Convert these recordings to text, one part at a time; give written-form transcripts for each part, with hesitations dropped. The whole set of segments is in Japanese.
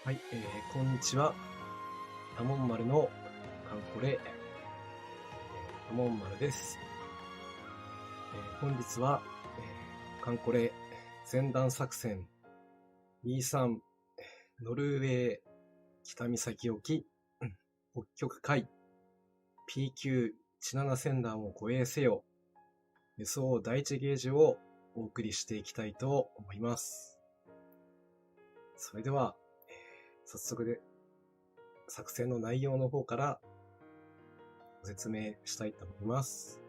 はい、こんにちは。アモンマルのカンコレ、アモンマルです。本日は、カンコレ前段作戦23ノルウェー北岬沖北極海 P 級地7船団を護衛せよ輸送第一ゲージをお送りしていきたいと思います。それでは、早速で作戦の内容の方からご説明したいと思います。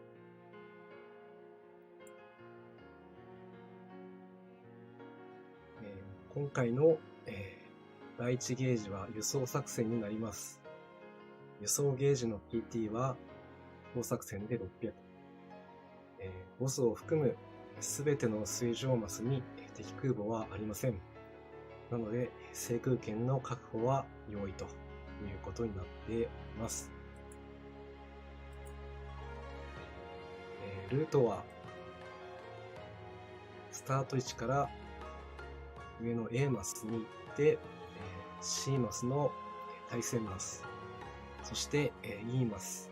今回の、第1ゲージは輸送作戦になります。輸送ゲージの PT は当作戦で600、ボスを含むすべての水上マスに敵空母はありません。なので制空権の確保は容易ということになっています。ルートはスタート位置から上の A マスに行って C マスの対戦マス、そして E マス、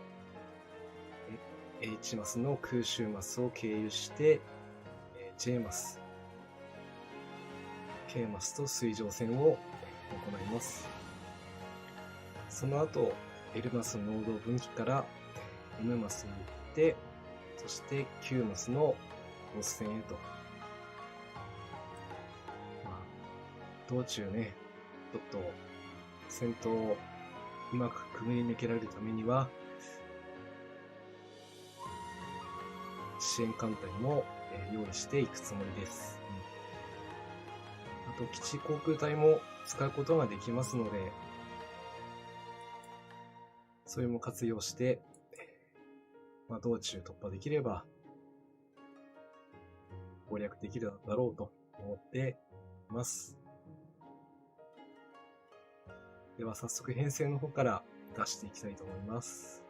H マスの空襲マスを経由して J マス、K マスと水上戦を行います。その後 L マスの農道分岐から M マスに行って、そして Q マスのボス戦へと、道中ね、ちょっと戦闘をうまくくぐり抜けられるためには支援艦隊も用意していくつもりです。あと基地航空隊も使うことができますので、それも活用して、道中突破できれば攻略できるだろうと思っています。では早速編成の方から出していきたいと思います。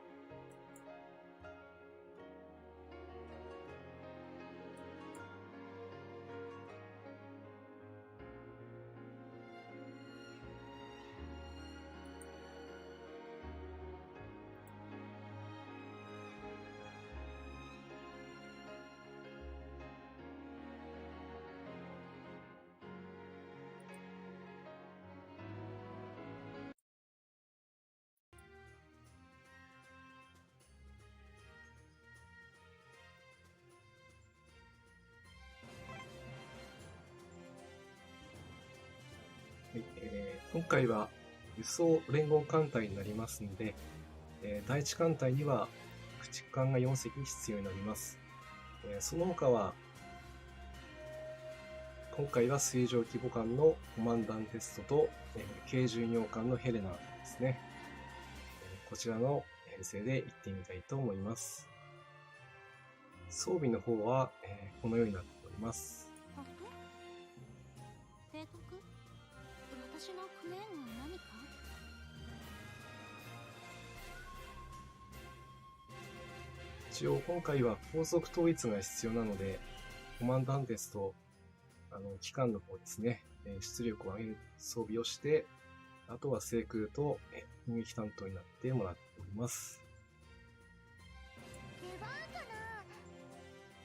はい、今回は輸送連合艦隊になりますので、第一艦隊には駆逐艦が4隻必要になります。その他は今回は水上規模艦のコマンダンテストと、軽巡洋艦のヘレナですね。こちらの編成で行ってみたいと思います。装備の方は、このようになっております。帝国？私のクレーンが何か？一応今回は高速統一が必要なので、コマンダンテスト機関の方ですね、出力を上げる装備をして、あとは制空と攻撃担当になってもらっております。出番か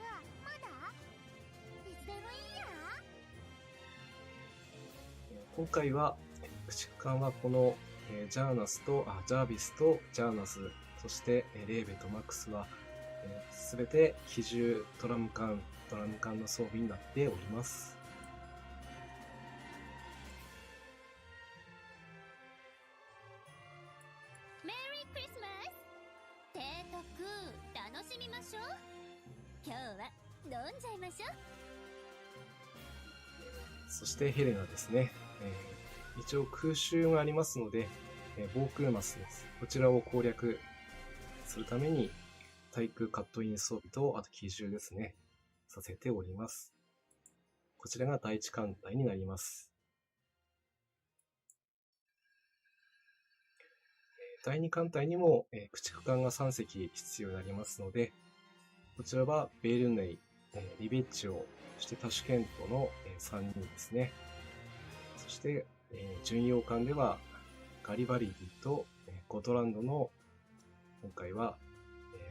な？まだ？いつでもいいや。今回は駆逐艦はこのジャービスとジャーナス、そしてレーベとマックスはすべて機銃ドラム艦の装備になっております。メリークリスマス！提督、楽しみましょう。今日は飲んじゃいましょう。そしてヘレナですね。一応空襲がありますので、防空マスです。こちらを攻略するために対空カットイン装備と、あと機銃ですね、させております。こちらが第一艦隊になります。第二艦隊にも、駆逐艦が3隻必要になりますので、こちらはベールネイ、リベッチオ、そしてタシュケントの3人ですね。そして巡洋艦ではガリバリディとゴトランドの今回は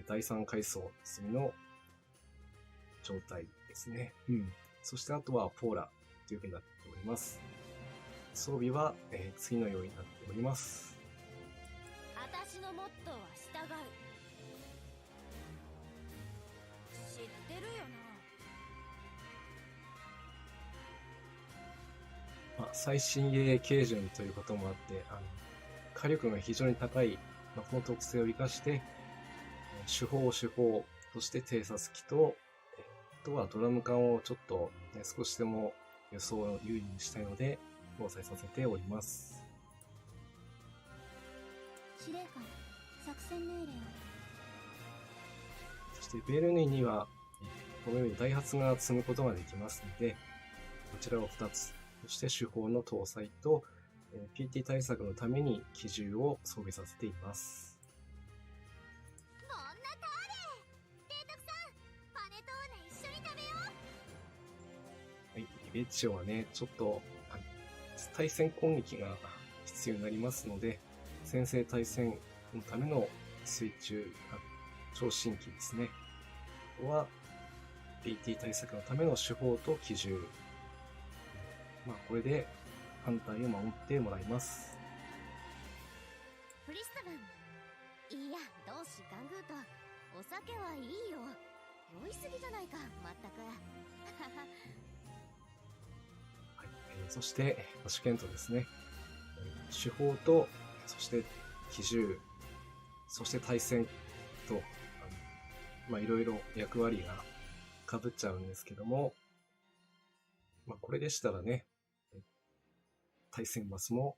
第3階層積みの状態ですね。そしてあとはポーラという風になっております。装備は次のようになっております。私のモットーは従う。知ってるよな。最新鋭軽巡ということもあって、火力が非常に高い、この特性を生かして、主砲、そして偵察機と、あとはドラム缶をちょっと、少しでも輸送を優位にしたいので、搭載させております。司令官、作戦命令を。そしてベルニには、このようにダイハツが積むことができますので、こちらを2つ、そして主砲の搭載と、PT 対策のために機銃を装備させています。モンナターレ、提督さん、パネトーネ一緒に食べよう。はい、ベッチオはね、ちょっと対戦攻撃が必要になりますので、先制対戦のための水中超新機ですね。ここは PT 対策のための手法と機銃。これで反対を守ってもらいます。フリスタマン、いや、同志ガングーとお酒はいいよ。酔いすぎじゃないか、まったく。はい、そしてシュケントですね。手法と、そして機銃、そして対戦と、いろいろ役割が被っちゃうんですけども、これでしたらね、対戦マスも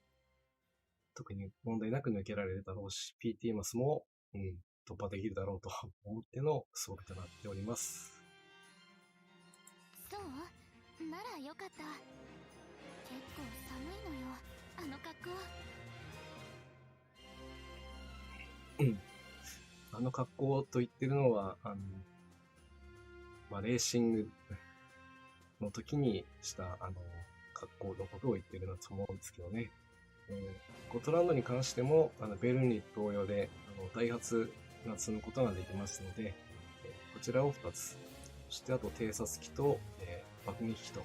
特に問題なく抜けられるだろうし、PT マスも、突破できるだろうと思っての装備となっております。そうならよかった。結構寒いのよ、あの格好。あの格好と言ってるのは、レーシングの時にした格好のことを言ってるなと思うんですけどね。ゴトランドに関してもベルニ同様でダイハツが積むことができますので、こちらを2つ、そしてあと偵察機と、爆撃機と、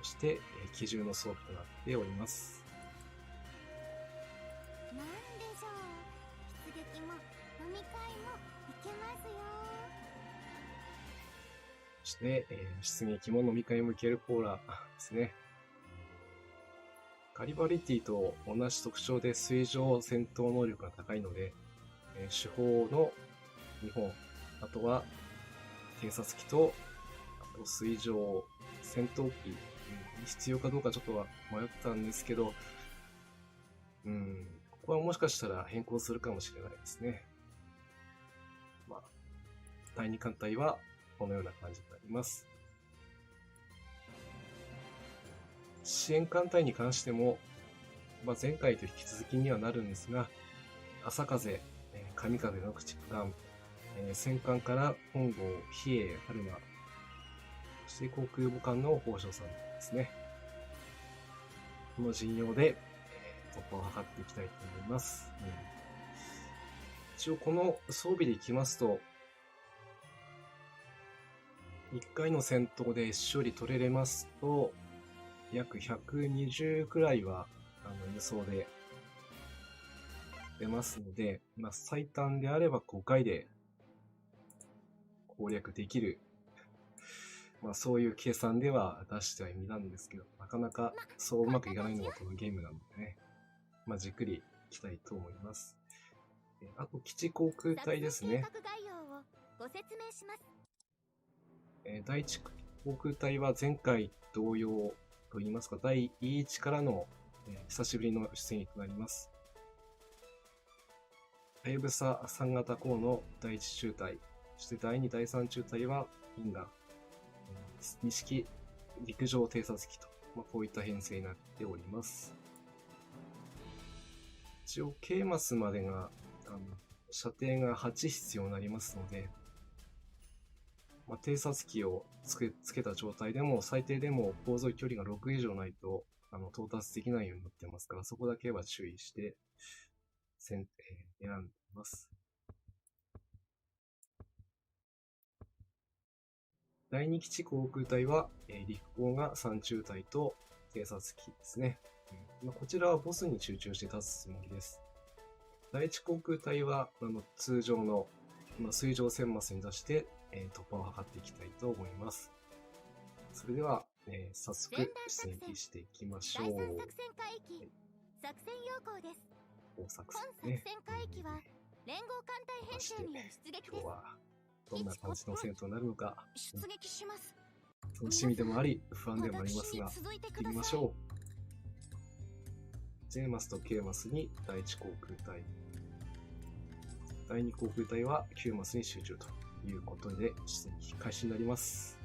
そして機銃の装備となっております。なんでしょう、出撃も飲み会も行けますよ。そして、出撃も飲み会も行けるポーラですね。ガリバリティと同じ特徴で水上戦闘能力が高いので、手法の2本、あとは偵察機と、あと水上戦闘機、必要かどうかちょっとは迷ったんですけど、ここはもしかしたら変更するかもしれないですね。第2艦隊はこのような感じになります。支援艦隊に関しても、前回と引き続きにはなるんですが、朝風、神風の駆逐艦、戦艦から本郷、比叡、春馬、そして航空母艦の宝生さんですね。この陣容で突破を図っていきたいと思います。一応この装備でいきますと、1回の戦闘で1勝利取れますと、約120くらいは輸送で出ますので、最短であれば5回で攻略できる、そういう計算では出しては意味なんですけど、なかなかそううまくいかないのがこのゲームなのでね、じっくりいきたいと思います。あと基地航空隊ですね。ご説明します。第一航空隊は前回同様といいますか、第1からの、久しぶりの出撃となります。はやぶさ3型鋼の第1中隊、そして第2、第3中隊はインガン、2式陸上偵察機と、こういった編成になっております。一応、ケイマスまでが射程が8必要になりますので、偵察機をつけた状態でも最低でも航続距離が6以上ないと到達できないようになってますから、そこだけは注意して、選んでいます。第2基地航空隊は、陸港が3中隊と偵察機ですね。こちらはボスに集中して立つつもりです。第1航空隊は通常の水上戦マスに出して、突破を図っていきたいと思います。それでは、早速出撃していきましょう。第3作戦海域、作戦要項です。大作本戦ね。作戦海域は連合艦隊編成による出撃です。今日はどんな感じの戦闘になるのか、出撃します。楽しみでもあり、不安でもありますが、行ってみましょう。J マスと K マスに第1航空隊、第2航空隊は9マスに集中ということで、出撃開始になります。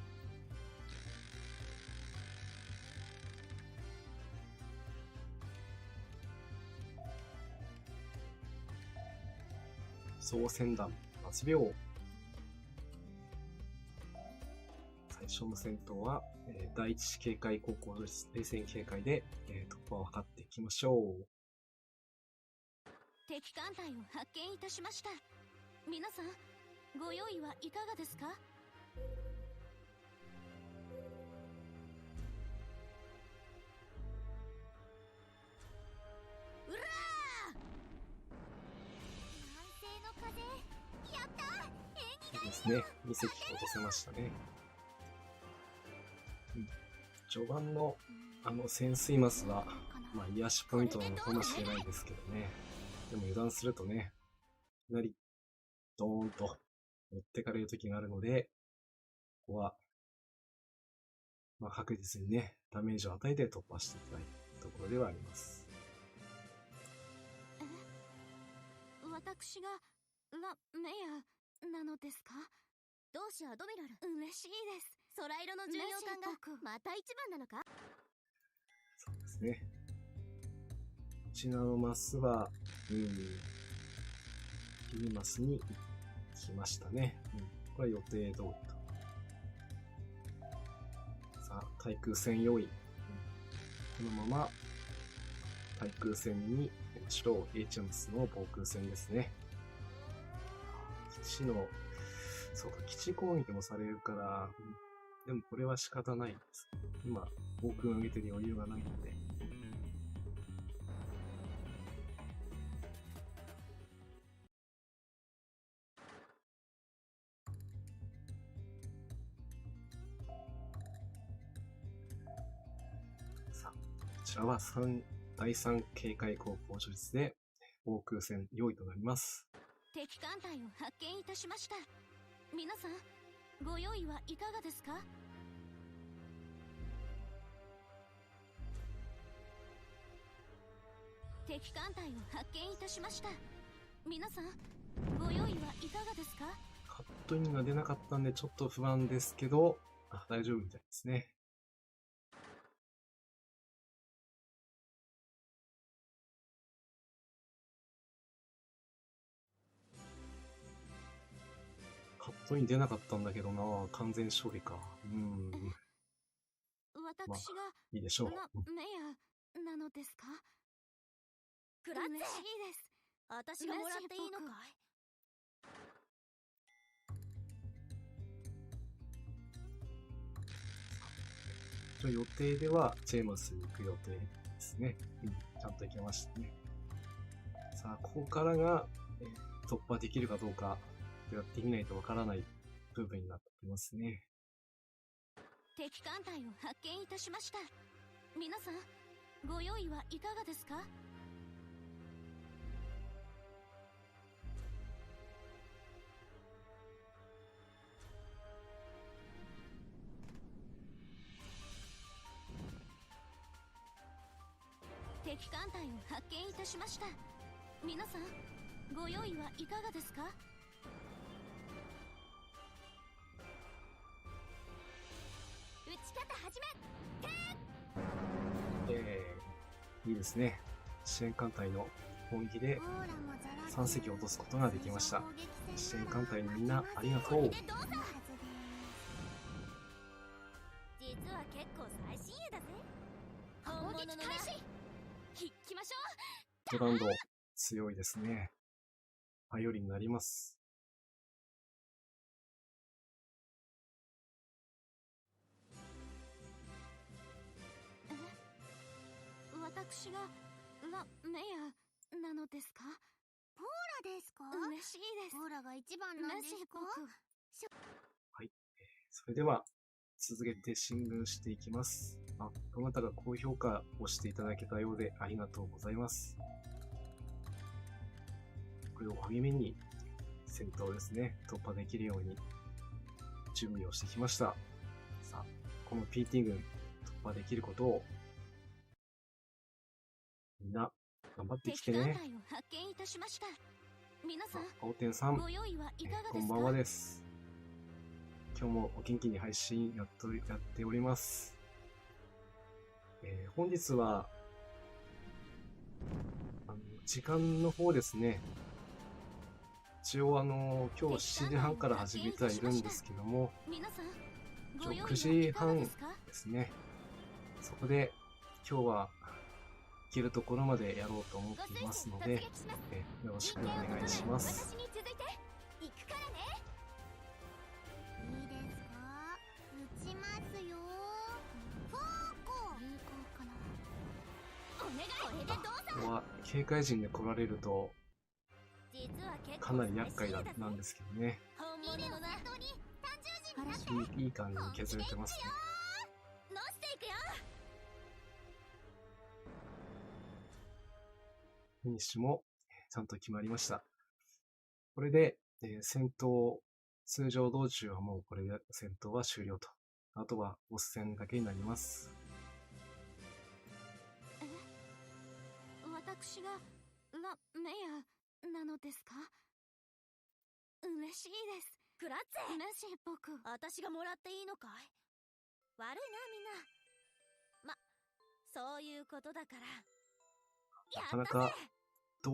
総船団8秒。最初の戦闘は、第一警戒航行冷戦警戒で、突破を図っていきましょう。敵艦隊を発見いたしました。皆さん、ご用意はいかがですか？うらー！南西の風、やったー！いいですね。2隻落とせましたね。序盤の潜水マスは、癒しポイントなのかもしれないですけどね。でも油断するとね、いきなりドーンと持ってかれる時があるので、ここは、確実にね、ダメージを与えて突破していきたいところではあります。私が、メアなのですか？同志アドミラル、嬉しいです。空色の巡洋艦がまた一番なのか？そうですね。こちらのマスは、いいマスに来ましたね。これは予定通りと。さあ、対空戦用意。このまま、対空戦に、小 HMS の防空戦ですね。基地の、そうか、基地攻撃もされるから、でもこれは仕方ないです。今、防空を上げてる余裕がないので。さあ、こちらは第3警戒航行処理で防空戦用意となります。敵艦隊を発見いたしました。皆さん、ご用意はいかがですか？敵艦隊を発見いたしました。皆さん、ご用意はいかがですか？カットインが出なかったんでちょっと不安ですけど、大丈夫みたいですね。カットイン出なかったんだけどな、完全勝利か。私が、いいでしょう。メアなのですか？嬉しいです。私がもらっていいのかい？予定ではチェーマスに行く予定ですね。ちゃんと行けましたね。さあ、ここからが、突破できるかどうか、できないとわからない部分になってきますね。敵艦隊を発見いたしました。皆さん、ご用意はいかがですか？敵艦隊を発見いたしました。皆さん、ご用意はいかがですか？撃ち方始め！いいですね。支援艦隊の本気で3隻落とすことができました。支援艦隊のみんなありがとう。実は結構最新鋭だぜ。攻撃開始。行きましょドランド強いですね。頼りになります。う。私がメアなのですか？ポーラですか？嬉しいです。ポーラが一番なんですか？はい。それでは、続けて進軍していきます。どなたが高評価をしていただけたようでありがとうございます。これを励みに、戦闘ですね、突破できるように準備をしてきました。さあ、この PT 軍突破できることを、みんな頑張ってきてね。青天さん、こんばんはです。今日もお元気に配信やっております。本日は時間の方ですね。一応今日7時半から始めてはいるんですけども、9時半ですね。そこで今日は行けるところまでやろうと思っていますので、よろしくお願いします。ここは警戒陣で来られるとかなり厄介なんですけどね。いい感じに削れてますね。フィニッシュもちゃんと決まりました。これで、戦闘、通常道中はもうこれで戦闘は終了と。あとはボス戦だけになります。私がメアなのですか？嬉しいです。クラッツェ。メシ僕、私がもらっていいのかい？悪いなみんな。そういうことだから。なかなかどう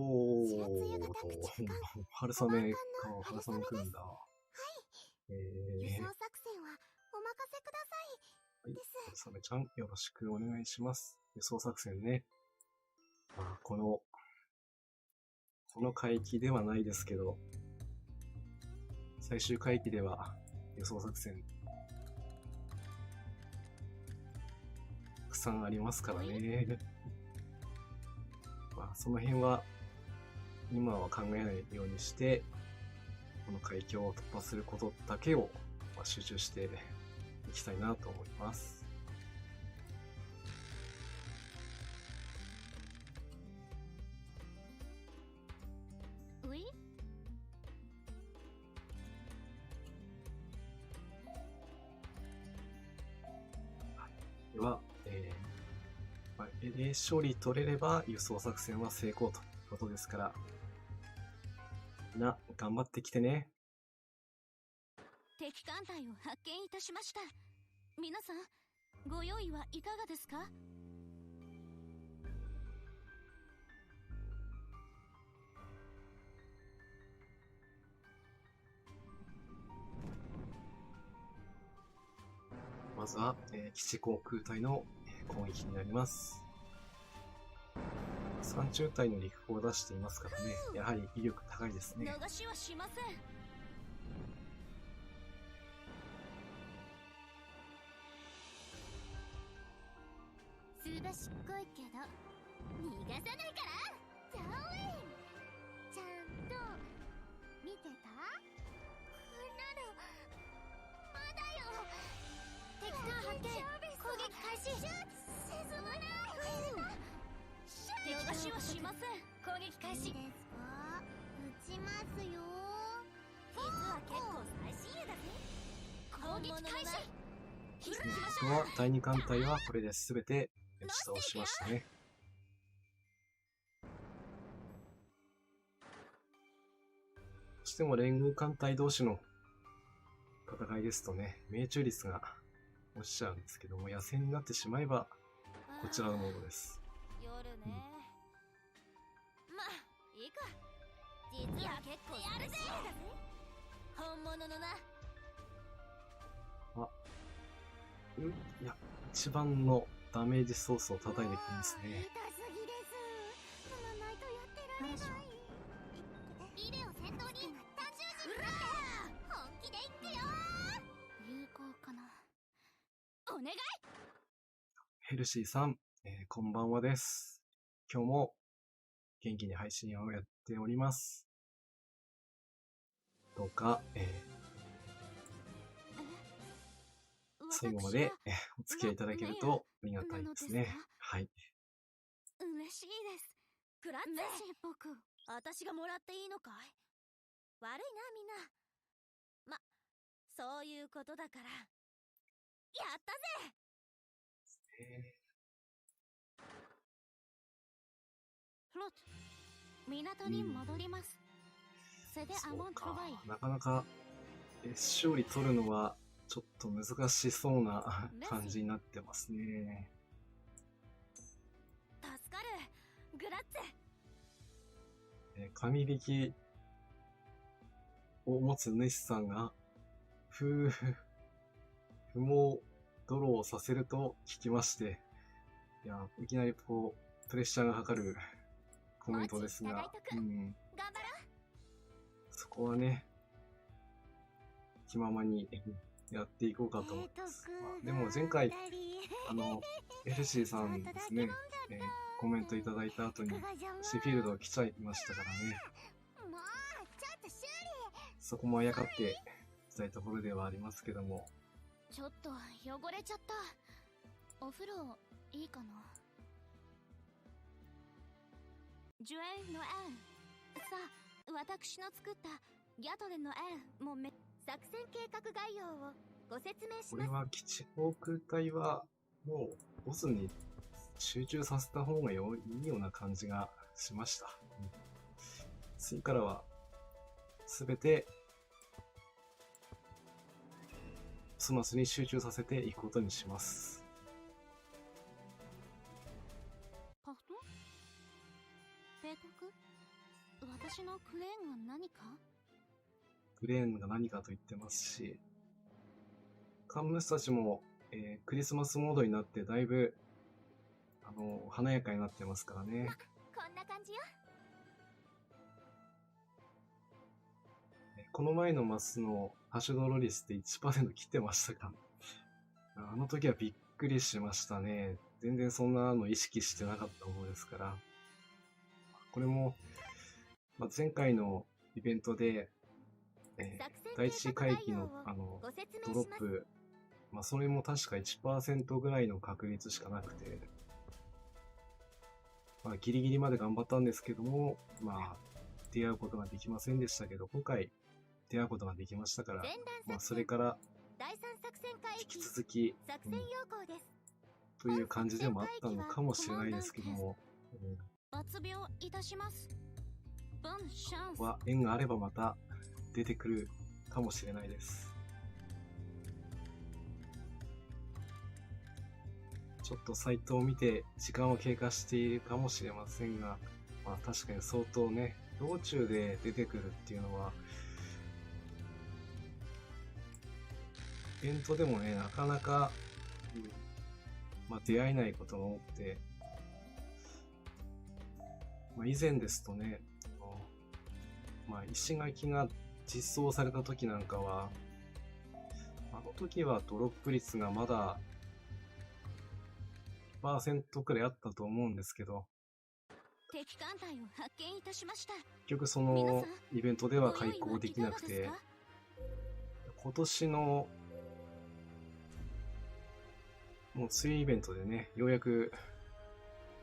春雨か春雨くんだ。はい。輸送作戦はお任せください。はい、春雨ちゃんよろしくお願いします。輸送作戦ね。この海域ではないですけど、最終海域では輸送作戦たくさんありますからね。その辺は今は考えないようにして、この海峡を突破することだけを集中していきたいなと思います。では、A 処理取れれば輸送作戦は成功ということですから、みんな頑張ってきてね。敵艦隊を発見いたしました。皆さん、ご用意はいかがですか？まずは、基地航空隊の攻撃になります。3中隊の陸砲を出していますからね、やはり威力高いですね。逃しはしません。すばしっこいけど逃がさないから。ダーウィンちゃんと見てた？こんなのまだよ。敵艦発見。攻撃開始。沈まない。逃しはしません。攻撃開始。いいですか？撃ちますよ。実は結構最新鋭だぜ。攻撃開始。その第2艦隊はこれで全て打ち倒しましたね。どうしても連合艦隊同士の戦いですとね、命中率が落ちちゃうんですけども、野戦になってしまえばこちらのものです。夜ね。まあいいか。実は結構やるぜ。本物のな。いや、一番のダメージソースを叩いていくんですね。痛すぎです。踏まないとやってられない。リレを先頭に単純時になって本気でいくよ。有効かな。お願い。ヘルシーさん、こんばんはです。今日も元気に配信をやっております。どうか、最後までお付き合いいただけるとありがたいですね。はい。嬉しいです。グラッツェ。僕、私がもらっていいのかい？悪いな、みんな。ま、そういうことだから。やったぜ！フロット、港に戻ります。そうか、なかなか勝利取るのはちょっと難しそうな感じになってますね。助かる、グラッツェ。神引きを持つ主さんが不毛ドローをさせると聞きまして、いや、いきなりこうプレッシャーがかかるコメントですが、そこはね、気ままにやっていこうかと思います。でも前回、エルシーさんですね、コメントいただいた後にシーフィールドが来ちゃいましたからね。そこもあやかっていきたいところではありますけども。ちょっと汚れちゃった。お風呂いいかな。ジュエルの L。さあ、私の作ったギャトレの L も作戦計画概要をご説明します。これは基地航空隊はもうボスに集中させた方がいいような感じがしました。次からはすべてスマスに集中させていくことにします。パフト？提督？私のクレーンが何か？クレーンが何かと言ってますし、カンムスたちも、クリスマスモードになってだいぶ華やかになってますからね。こんな感じよ。この前のマスのハッシュドロリスって 1% 切ってましたか？あの時はびっくりしましたね。全然そんなの意識してなかったものですから。これも、前回のイベントで、第一回帰のドロップ、それも確か 1% ぐらいの確率しかなくて、ギリギリまで頑張ったんですけども、出会うことができませんでしたけど、今回出会うことができましたから、それから引き続き、という感じでもあったのかもしれないですけども、縁があればまた出てくるかもしれないです。ちょっとサイトを見て時間は経過しているかもしれませんが、確かに相当ね、道中で出てくるっていうのは、イベントでもね、なかなか、出会えないことが多くて、以前ですとね、石垣が実装された時なんかは、あの時はドロップ率がまだ 1% くらいあったと思うんですけど、敵艦隊を発見いたしました。結局そのイベントでは開港できなくて、今年のもう梅雨イベントでね、ようやく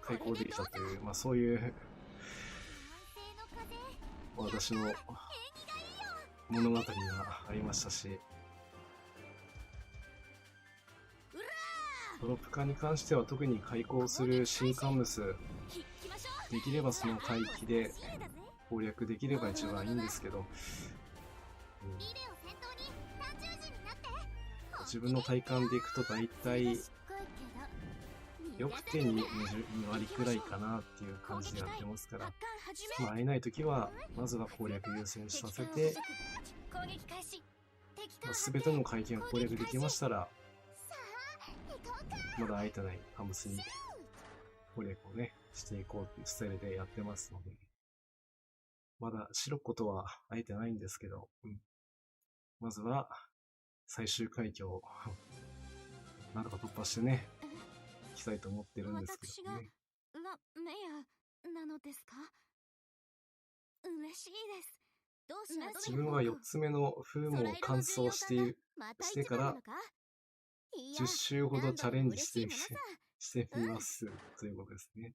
開港できたという、そういう私の物語がありましたし、ドロップ艦に関しては特に開港する新カンムス、できればその海域で攻略できれば一番いいんですけど、自分の体感でいくと大体よくて 2割くらいかなっていう感じでやってますから、会えないときはまずは攻略優先させて、全ての海域が攻略できましたらまだ会えてないハムスに攻略をね、していこうというスタイルでやってますので、まだ白子とは会えてないんですけど、まずは最終海峡をなんとか突破してね、行きたいと思ってるんですけどね。メアなのですか？嬉しいです。どうした？自分は4つ目のフームを完走してから10周ほどチャレンジしてみますということですね。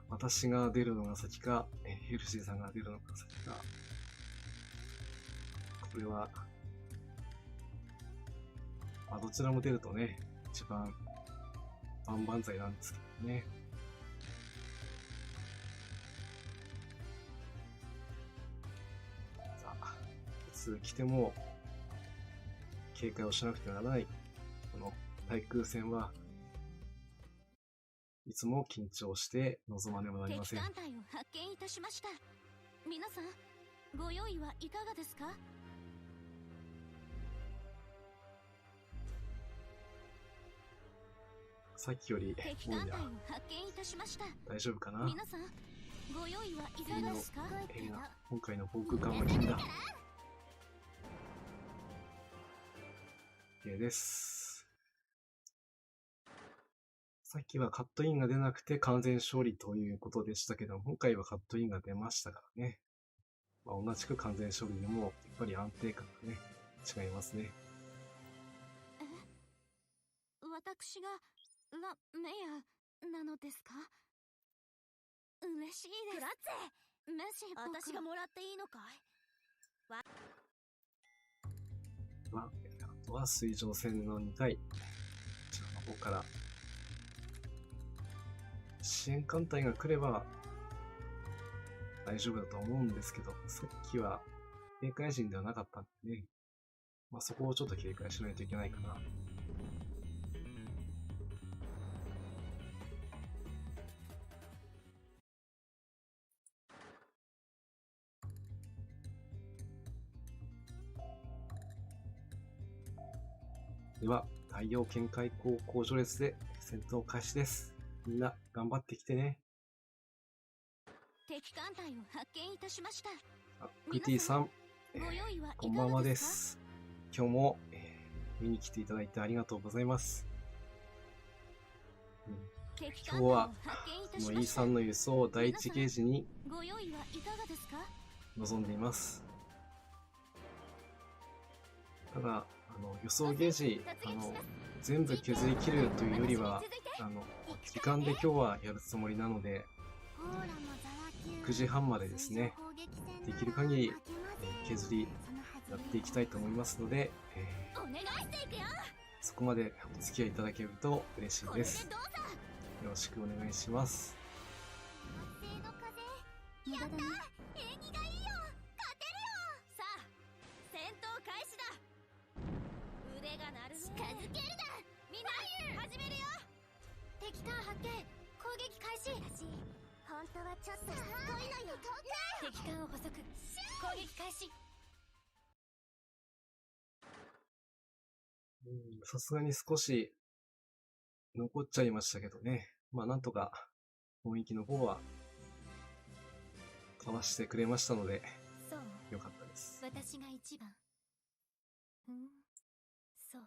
私が出るのが先か、ヘルシーさんが出るのが先か。これは、どちらも出るとね、一番万々歳なんですけどね。さあ、いつ来ても警戒をしなくてはならない、この対空戦はいつも緊張して臨まねばなりません。敵艦隊を発見いたしました。皆さん、ご用意はいかがですか？さっきより多いな。大丈夫かな。皆さん、ご用意はいかがですか？今回の航空艦は金だ。OK です。さっきはカットインが出なくて完全勝利ということでしたけど、今回はカットインが出ましたからね。同じく完全勝利でも、やっぱり安定感がね、違いますね。私が、メアなのですか？嬉しいです。クラッツェ！メシ私がもらっていいのかい？あとは水上戦の2回、こちらの方から支援艦隊が来れば大丈夫だと思うんですけど、さっきは警戒陣ではなかったんでね、そこをちょっと警戒しないといけないかな。では、太陽圏海溝工序列で戦闘開始です。みんな頑張ってきてね。敵艦隊を発見いたしました。グティさん、こんばんはです。今日も、見に来ていただいてありがとうございます。今日はこの E さんの輸送を第1ゲージに臨んでいます。ただ輸送ゲージ全部削り切るというよりは時間で今日はやるつもりなので、9時半までですね、できる限り削りやっていきたいと思いますので、そこまでお付き合いいただけると嬉しいです。よろしくお願いします。やった！縁起がいいよ！勝てるよ！さあ、戦闘開始だ！腕が鳴るね。近づけるな！みんな、始めるよ！敵艦発見！攻撃開始！本当はちょっとしつこいのよ。敵艦を捕捉！攻撃開始！さすがに少し残っちゃいましたけどね。なんとか雰囲気の方はかわしてくれましたので、よかったです。私が一番。そう。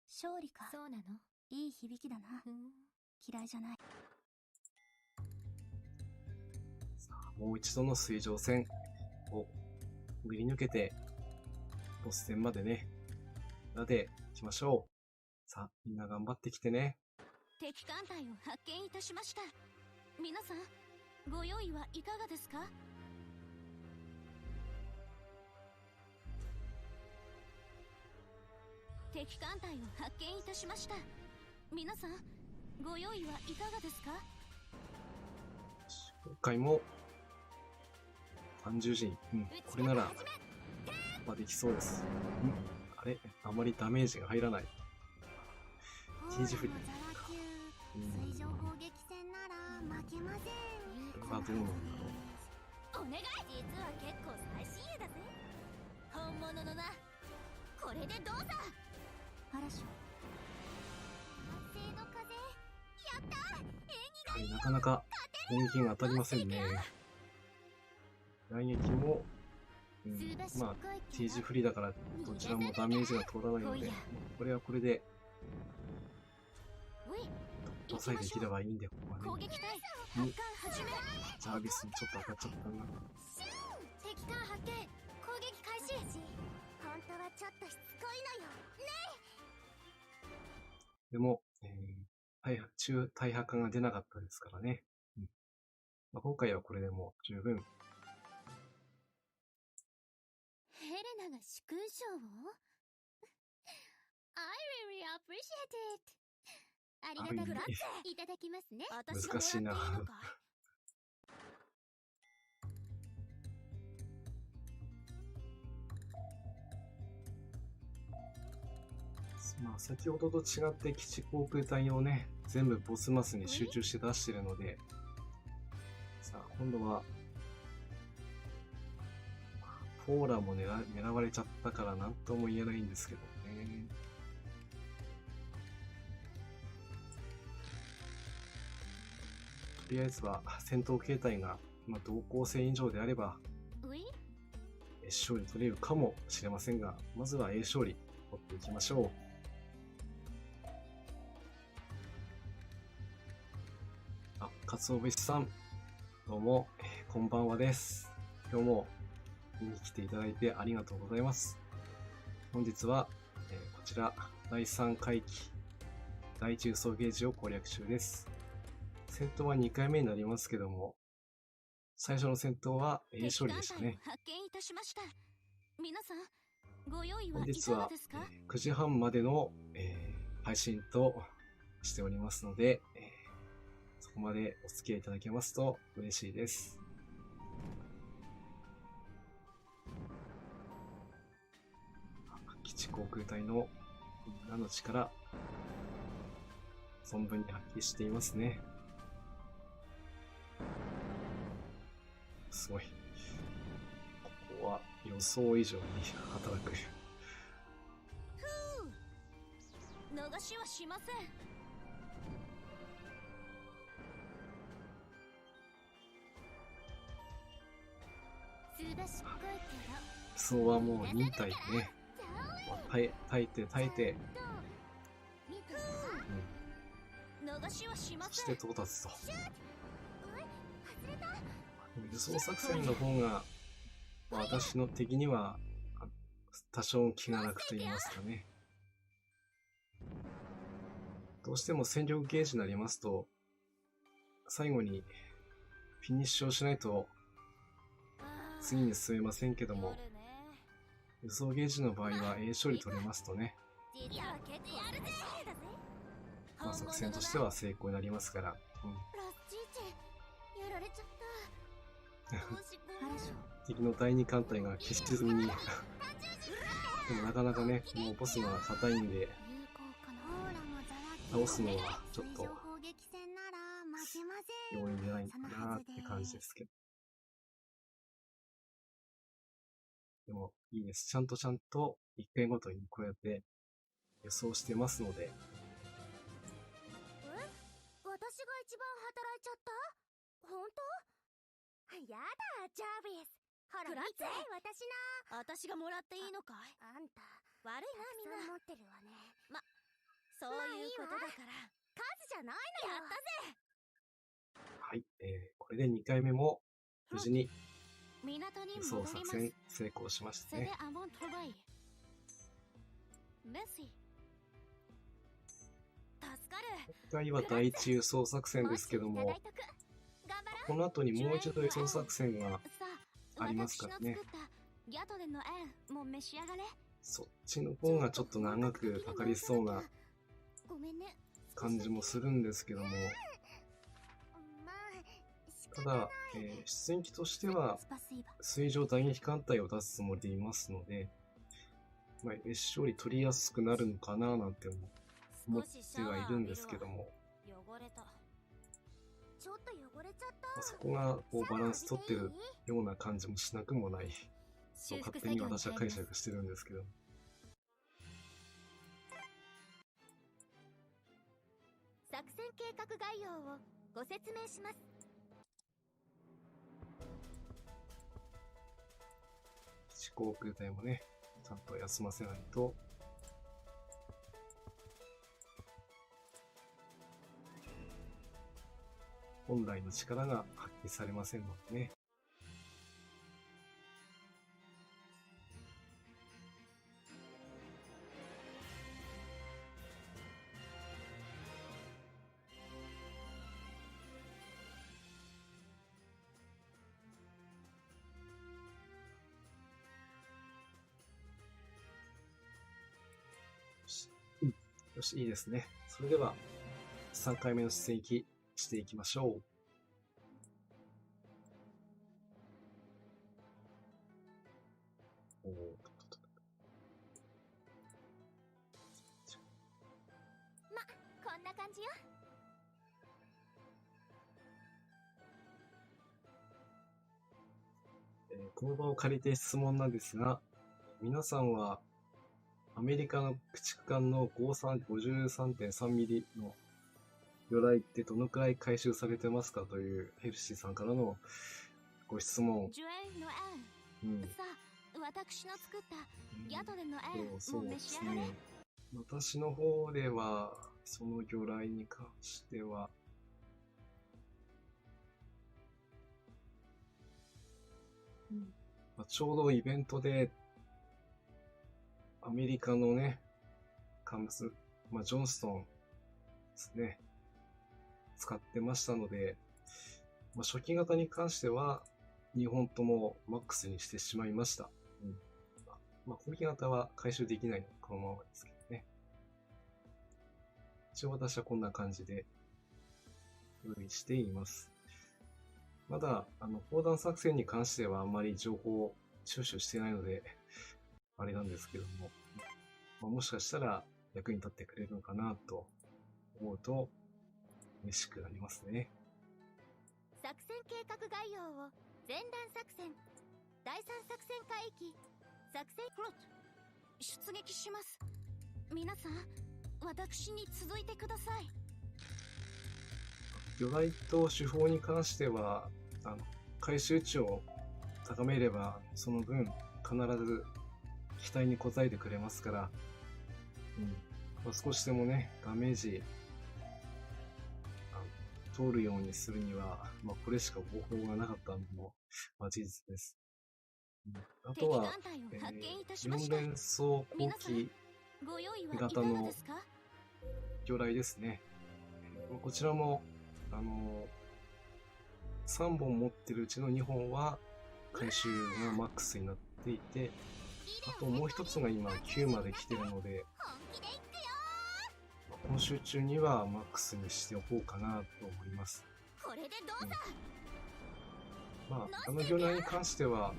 勝利か。そうなの。いい響きだな。嫌いじゃない。さあ、もう一度の水上戦をくぐり抜けて、ボス戦までね、みんなで行きましょう。さあ、みんな頑張ってきてね。敵艦隊を発見いたしました。皆さん、ご用意はいかがですか？敵艦隊を発見いたしました。皆さん、ご用意はいかがですか？今回も30時、これならできそうです。あれ、あまりダメージが入らない。T 字振り。水上砲撃戦なら負けません。これはどうなんだろう。お願い。実は結構最新鋭だぜ。本物のな。これでどうだ。の風、やった。はい、なかなか攻撃が当たりませんね。雷撃も、まあ T 字不利だからどちらもダメージが通らないので、これはこれで抑えできればいいんで、ここはね。ジャービスにちょっと当たっちゃったな。敵艦発見、攻撃開始。本当はちょっとしつこいのよね。でも、中大破化が出なかったですからね。まあ、今回はこれでも十分。ヘレナが殊勲賞をI really appreciate it. ありがたくいただきますね。難しいな。まあ先ほどと違って基地航空隊をね、全部ボスマスに集中して出してるので、さあ今度はポーラも狙われちゃったから何とも言えないんですけどね。とりあえずは戦闘形態が同行性以上であれば A 勝利取れるかもしれませんが、まずは A 勝利取っていきましょう。かつお節さん、どうも、こんばんはです。今日も見に来ていただいてありがとうございます。本日は、こちら第3回期第1輸送ゲージを攻略中です。戦闘は2回目になりますけども、最初の戦闘は A 勝利でしたね。本日は9時半までの、配信としておりますので、そこまでお付き合いいただけますと嬉しいです。基地航空隊のみんなの力、存分に発揮していますね。すごい。ここは予想以上に働く。逃しはしません。そうはもう忍耐でね。耐えて、そして到達と。輸送作戦の方が、私の敵には多少気が楽と言いますかね。どうしても戦力ゲージになりますと、最後にフィニッシュをしないと次に進めませんけども、輸送ゲージの場合は A 勝利取れますとね、作戦としては成功になりますから、敵の第2艦隊が決して済みにでもなかなかね、もうボスが硬いんで倒すのはちょっと容易じゃないかなって感じですけど、でもいいです。ちゃんと1回ごとにこうやって予想してますので。私が一番働いちゃった？本当？やだ、ジャービス。ほら見て、私がもらっていいのかい？あんた悪いな、みんな持ってるわね。そういうことだから、数じゃないのよ。やったぜ。はい、これで2回目も無事に輸送作戦成功しましたね。今回は第1輸送作戦ですけども、この後にもう一度輸送作戦がありますからね。そっちの方がちょっと長くかかりそうな感じもするんですけども、ただ、出演機としては水上打撃艦隊を出すつもりでいますので、勝利取りやすくなるのかななんて思ってはいるんですけども、そこがバランス取ってるような感じもしなくもないと勝手に私は解釈してるんですけど、作戦計画概要をご説明します。航空隊もね、ちゃんと休ませないと。本来の力が発揮されませんのでね。よし、いいですね。それでは、3回目の出撃していきましょう。こんな感じよ。この場を借りて質問なんですが、皆さんはアメリカの駆逐艦の 53.3 ミリの魚雷ってどのくらい回収されてますかというヘルシーさんからのご質問。ジュエンの案、さあ、私の作ったヤトレの案も召し上がれ。私の方ではその魚雷に関してはちょうどイベントでアメリカのね、カムス、ジョンストンですね、使ってましたので、初期型に関しては2本ともマックスにしてしまいました。後期型は回収できないのでこのままですけどね。一応私はこんな感じで用意しています。まだ砲弾作戦に関してはあんまり情報を収集してないのであれなんですけども、もしかしたら役に立ってくれるのかなと思うと嬉しくなりますね。作戦計画概要を前段作戦、第3作戦海域、作戦フロット、出撃します。皆さん、私に続いてください。魚雷と手法に関しては回収値を高めればその分必ず期待に応えてくれますから、少しでもねダメージ通るようにするには、これしか方法がなかったのも、事実です。あとは、4連装後期型の魚雷ですね。こちらも3本持ってるうちの2本は回収がマックスになっていて、あともう一つが今9まで来てるので、今週中にはマックスにしておこうかなと思います。これでどうだ。魚雷に関しては、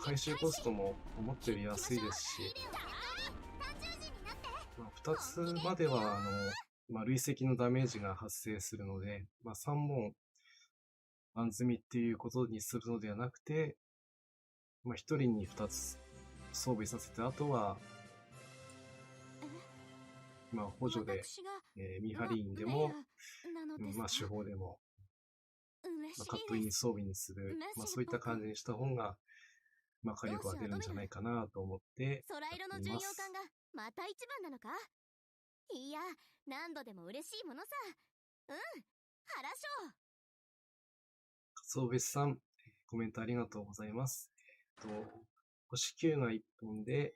回収コストも思ったより安いですし、2つまでは累積のダメージが発生するので、3本安積みっていうことにするのではなくて、1人に2つ装備させて、あとは補助で、見張り員でも、手法でも、カットイン装備にする、そういった感じにした方が、火力が出るんじゃないかなと思ってやっています。空色の巡洋艦がまた一番なのか。いや、何度でも嬉しいものさ。原章。そうべしさん、コメントありがとうございます。星9が1本で、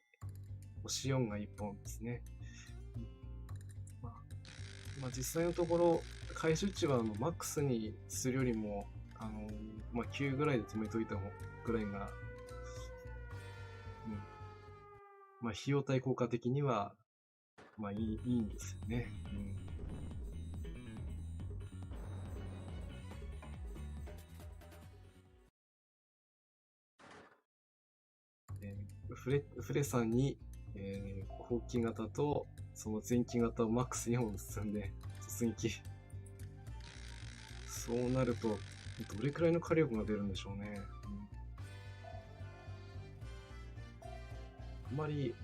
星4が1本ですね。実際のところ、回収値はマックスにするよりも、9ぐらいで止めといたぐらいが、費用対効果的には、いいんですよね。フレさんに、後期型とその前期型をマックス2本積んで突撃。そうなるとどれくらいの火力が出るんでしょうね。あまり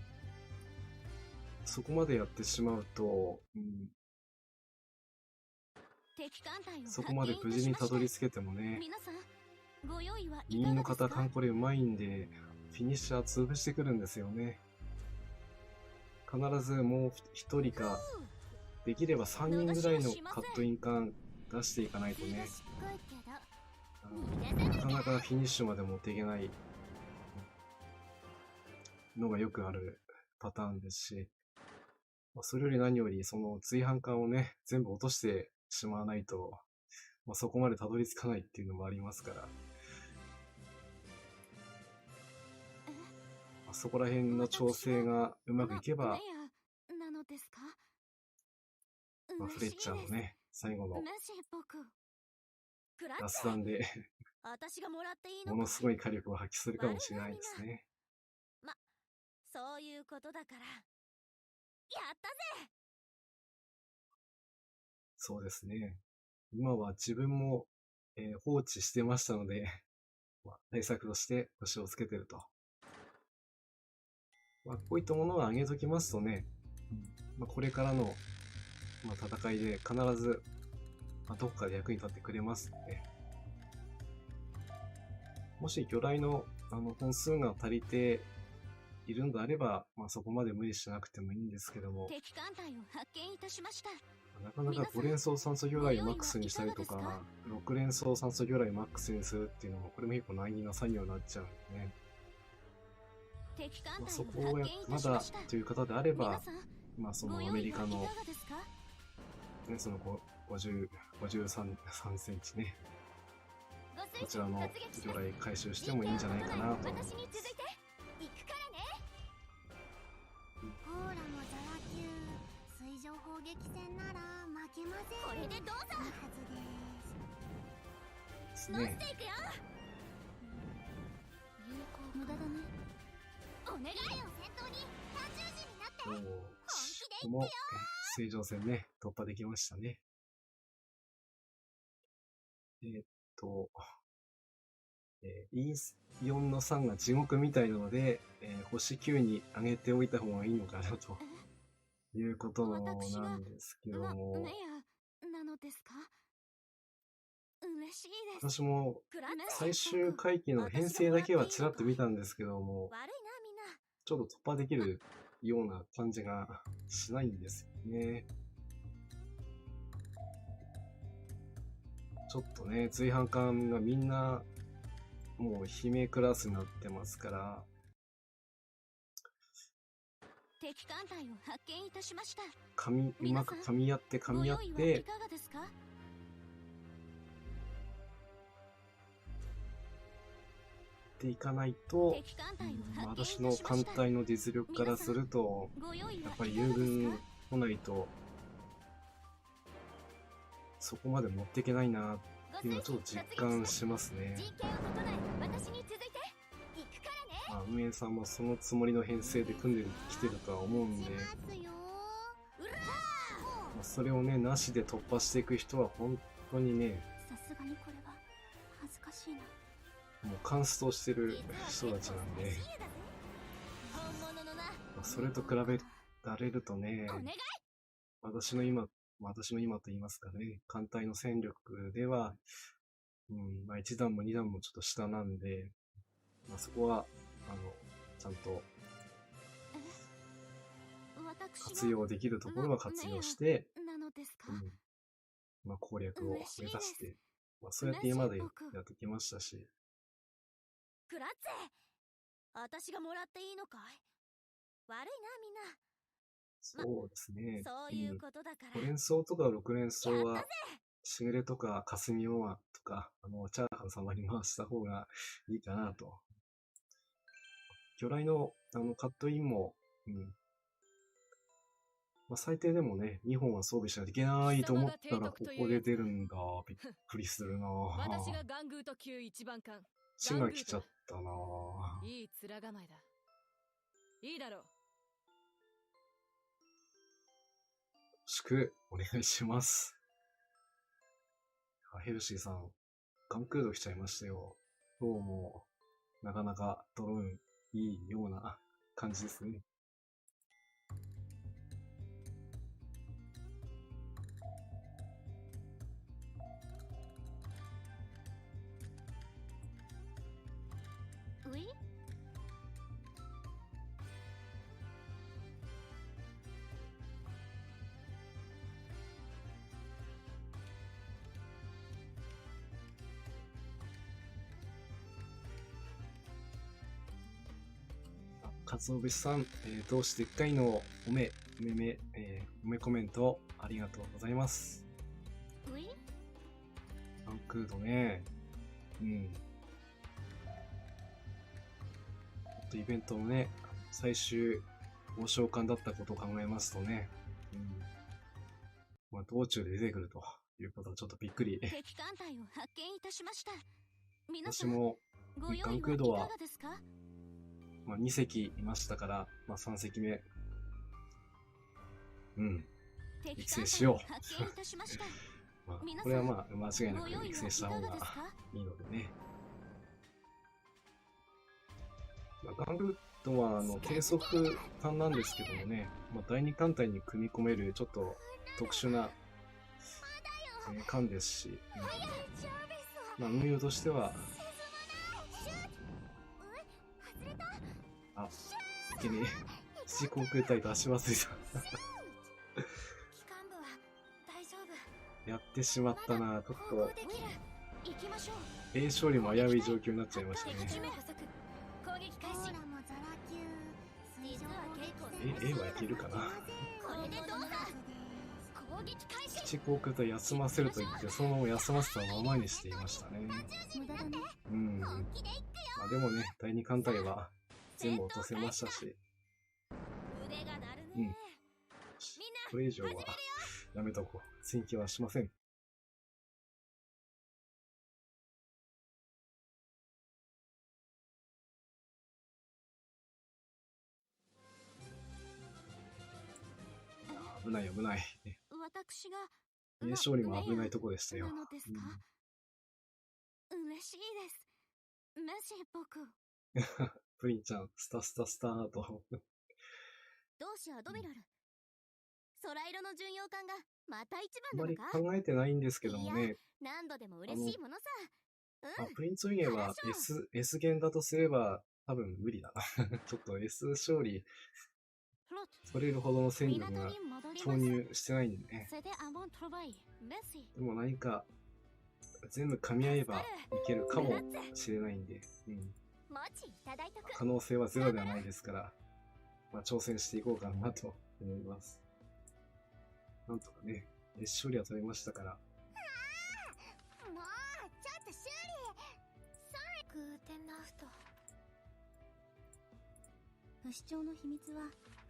そこまでやってしまうと、そこまで無事にたどり着けてもね、皆さん、ご用意はい右の方、かがですか？カンコレうまいんで、フィニッシャー潰してくるんですよね。必ずもう一人か、できれば3人ぐらいのカットイン感出していかないとね、なかなかフィニッシュまで持っていけないのがよくあるパターンですし、それより何よりその追反感をね、全部落としてしまわないと、そこまでたどり着かないっていうのもありますから、そこら辺の調整がうまくいけば、なのですか？フレッチャーのね、最後のラスダンで私がもらっていいのか？ものすごい火力を発揮するかもしれないですね。そういうことだから、やったぜ！そうですね。今は自分も、放置してましたので、対策として星をつけてると。こういったものを上げときますとね、これからの、戦いで必ず、どこかで役に立ってくれますので、もし魚雷の本数が足りているのであれば、そこまで無理しなくてもいいんですけども、敵艦隊を発見いたしました。なかなか5連装酸素魚雷をマックスにしたりとか、6連装酸素魚雷をマックスにするっていうのも、これも結構難儀な作業になっちゃうんでね。そこをまだという方であれば、そのアメリカの、ね、その53センチね、こちらの魚雷回収してもいいんじゃないかなと思います。コーラもザラ級水上砲撃戦なら負けません。これでどうぞ。はずですね。乗っていくよ。有効無駄だね。お願いよ、戦闘に多重時になって。本気で言ってよ。水上戦ね、突破できましたね。E4 の3が地獄みたいなので、星9に上げておいた方がいいのかなということなんですけども、なのですか？嬉しいです。私も最終回帰の編成だけはちらっと見たんですけども、ちょっと突破できるような感じがしないんですよね。ちょっとね、追反艦がみんなもう姫クラスになってますから、敵艦隊を発見いたしました。うまく噛み合ってっていかないと、私の艦隊の実力からすると、やっぱり友軍来ないと、そこまで持っていけないなっていうのはちょっと実感しますね。運営さんもそのつもりの編成で組んできてるとは思うんで、それをね、なしで突破していく人は本当にね、さすがにこれは恥ずかしいな。もうカンストしてる人たちなんで、それと比べられるとね、私の今と言いますかね、艦隊の戦力では、1段も2段もちょっと下なんで、そこは、ちゃんと、活用できるところは活用して、攻略を目指して、そうやって今までやってきましたし。クラッツェ、私がもらっていいのかい？悪いな、みんな。そうですね。そういうことだから。5連装とか6連装は、しぐれとか霞オアとか、チャーハン様に回した方がいいかなと。魚雷の、カットインも、最低でもね、2本は装備しないといけないと思ったら、ここで出るんだ。びっくりするなぁ。私がガングート級一番艦。血が来ちゃったなぁ。いい面構えだ。いいだろう。よろしくお願いします。ヘルシーさん、ガンクード来ちゃいましたよ。どうも、なかなかドローンいいような感じですね。つおぶしさん、どうして1回のおめコメントありがとうございます。ういランクードね。うん。イベントもね、最終ご召喚だったことを考えますとね、まあ、道中で出てくるということはちょっとびっくり。敵艦隊を発見いたしました。皆さん私もご用意ガンクードははいかがですか？まあ、2隻いましたから、まあ、3隻目、育成しよう。発見いたしました。まあ、皆さんこれはまあ間違いなくご用意育成した方がはいかがですか？いいのでね。まあ、ガンクードは低速艦なんですけどもね、まあ、第2艦隊に組み込めるちょっと特殊な、艦ですし、まあ、運用としては、先に基地航空隊出し忘れた。機関部は大丈夫。やってしまったな。ちょっと行動できる。行きましょう。 A 勝利も危うい状況になっちゃいましたね。敵地名補足。攻撃開始。A はいけるかな。これでどうだ。攻撃開始。基地航空隊休ませると言って、そのまま休ませたままにしていましたね。まあでもね、第2艦隊は全部落とせましたし、腕が鳴るね。これ以上はやめとこう。追記はしません。危ない危ない。私が A 勝利も危ないとこでしたよ。なのですか？嬉しいです。メシ僕。プリンちゃん、スタスタスターと。同志アドミラル。空色の巡洋艦がまた一あまり番なのか？考えてないんですけどもね、何度でも嬉しいものさ。プリンツウイゲは S 弦だとすれば多分無理だな。ちょっと S 勝利取れるほどの戦力が投入してないんでね。でも何か全部噛み合えばいけるかもしれないんで、可能性はゼロではないですから、まあ、挑戦していこうかなと思います。なんとかね、S 勝利は取れましたから。もうちょっと修理。グーテンナフト。不死鳥の秘密は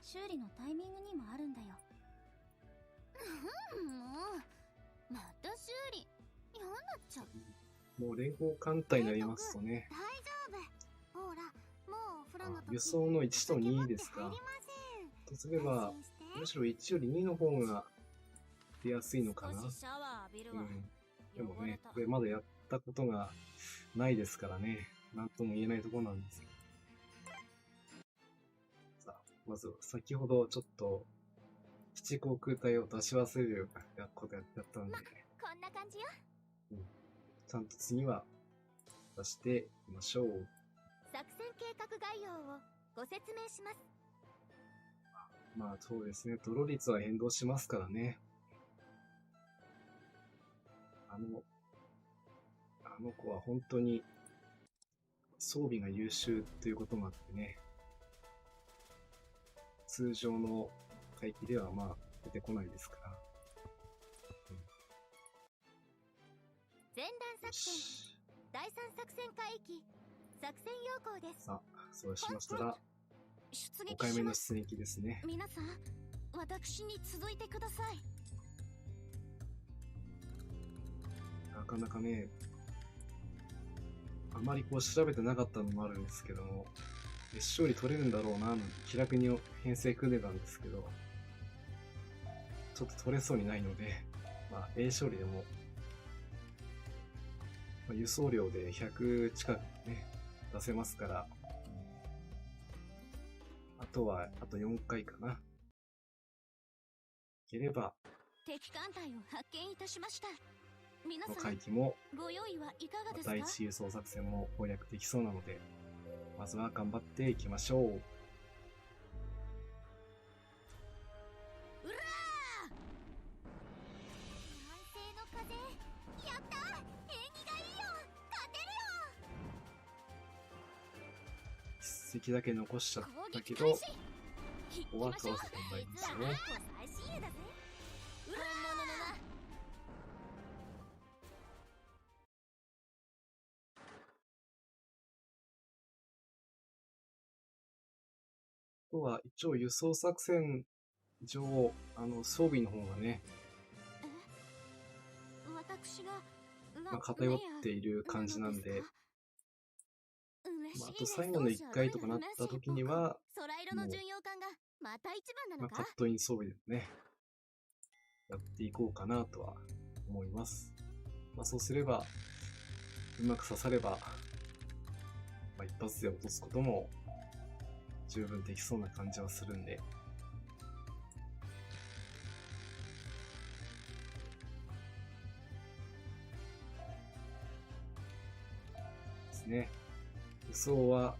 修理のタイミングにもあるんだよ。もうまた修理嫌になっちゃう。もう連合艦隊になりますとね、大丈夫。ほらもうお風呂の時輸送の1と2ですか。とすれば、むしろ1より2の方が出やすいのかな。でもね、これまだやったことがないですからね、なんとも言えないところなんですけど。さあ、まず先ほどちょっと、基地航空隊を出し忘れることやったんで、こんな感じよ。ちゃんと次は出してみましょう。作戦計画概要をご説明します。まあそうですね、ドロ率は変動しますからね。あの子は本当に装備が優秀ということもあってね、通常の海域ではまあ出てこないですから。前段作戦第3作戦海域作戦要項です。さあ、そうしましたら出撃5回目のします。出撃ですね。皆さん私に続いてください。なかなかね、あまりこう調べてなかったのもあるんですけども、勝利取れるんだろうな、気楽に編成組んでたんですけど、ちょっと取れそうにないので、まあ A 勝利でも、まあ、輸送量で100近くね、出せますから、あと4回かな。いければ、敵艦隊を発見いたしました。皆このさん回帰も、ご用意はいかがですか？第一輸送作戦も攻略できそうなので、まずは頑張っていきましょう。うらー！南西の風、やったー！縁起がいいよ！勝てるよ！実績だけ残しちゃったけど、ここは取らせてもらいますよ。最新鋭だぜ。本物のな。あとは一応輸送作戦上、装備の方がね、私がまあ、偏っている感じなんで、まあ、あと最後の1回とかなった時には、空色の巡洋艦がまた一番なまあ、のか。カットイン装備でね、やっていこうかなとは思います。まあ、そうすれば、うまく刺されば、まあ、一発で落とすことも十分できそうな感じはするんで、ですね。輸送は、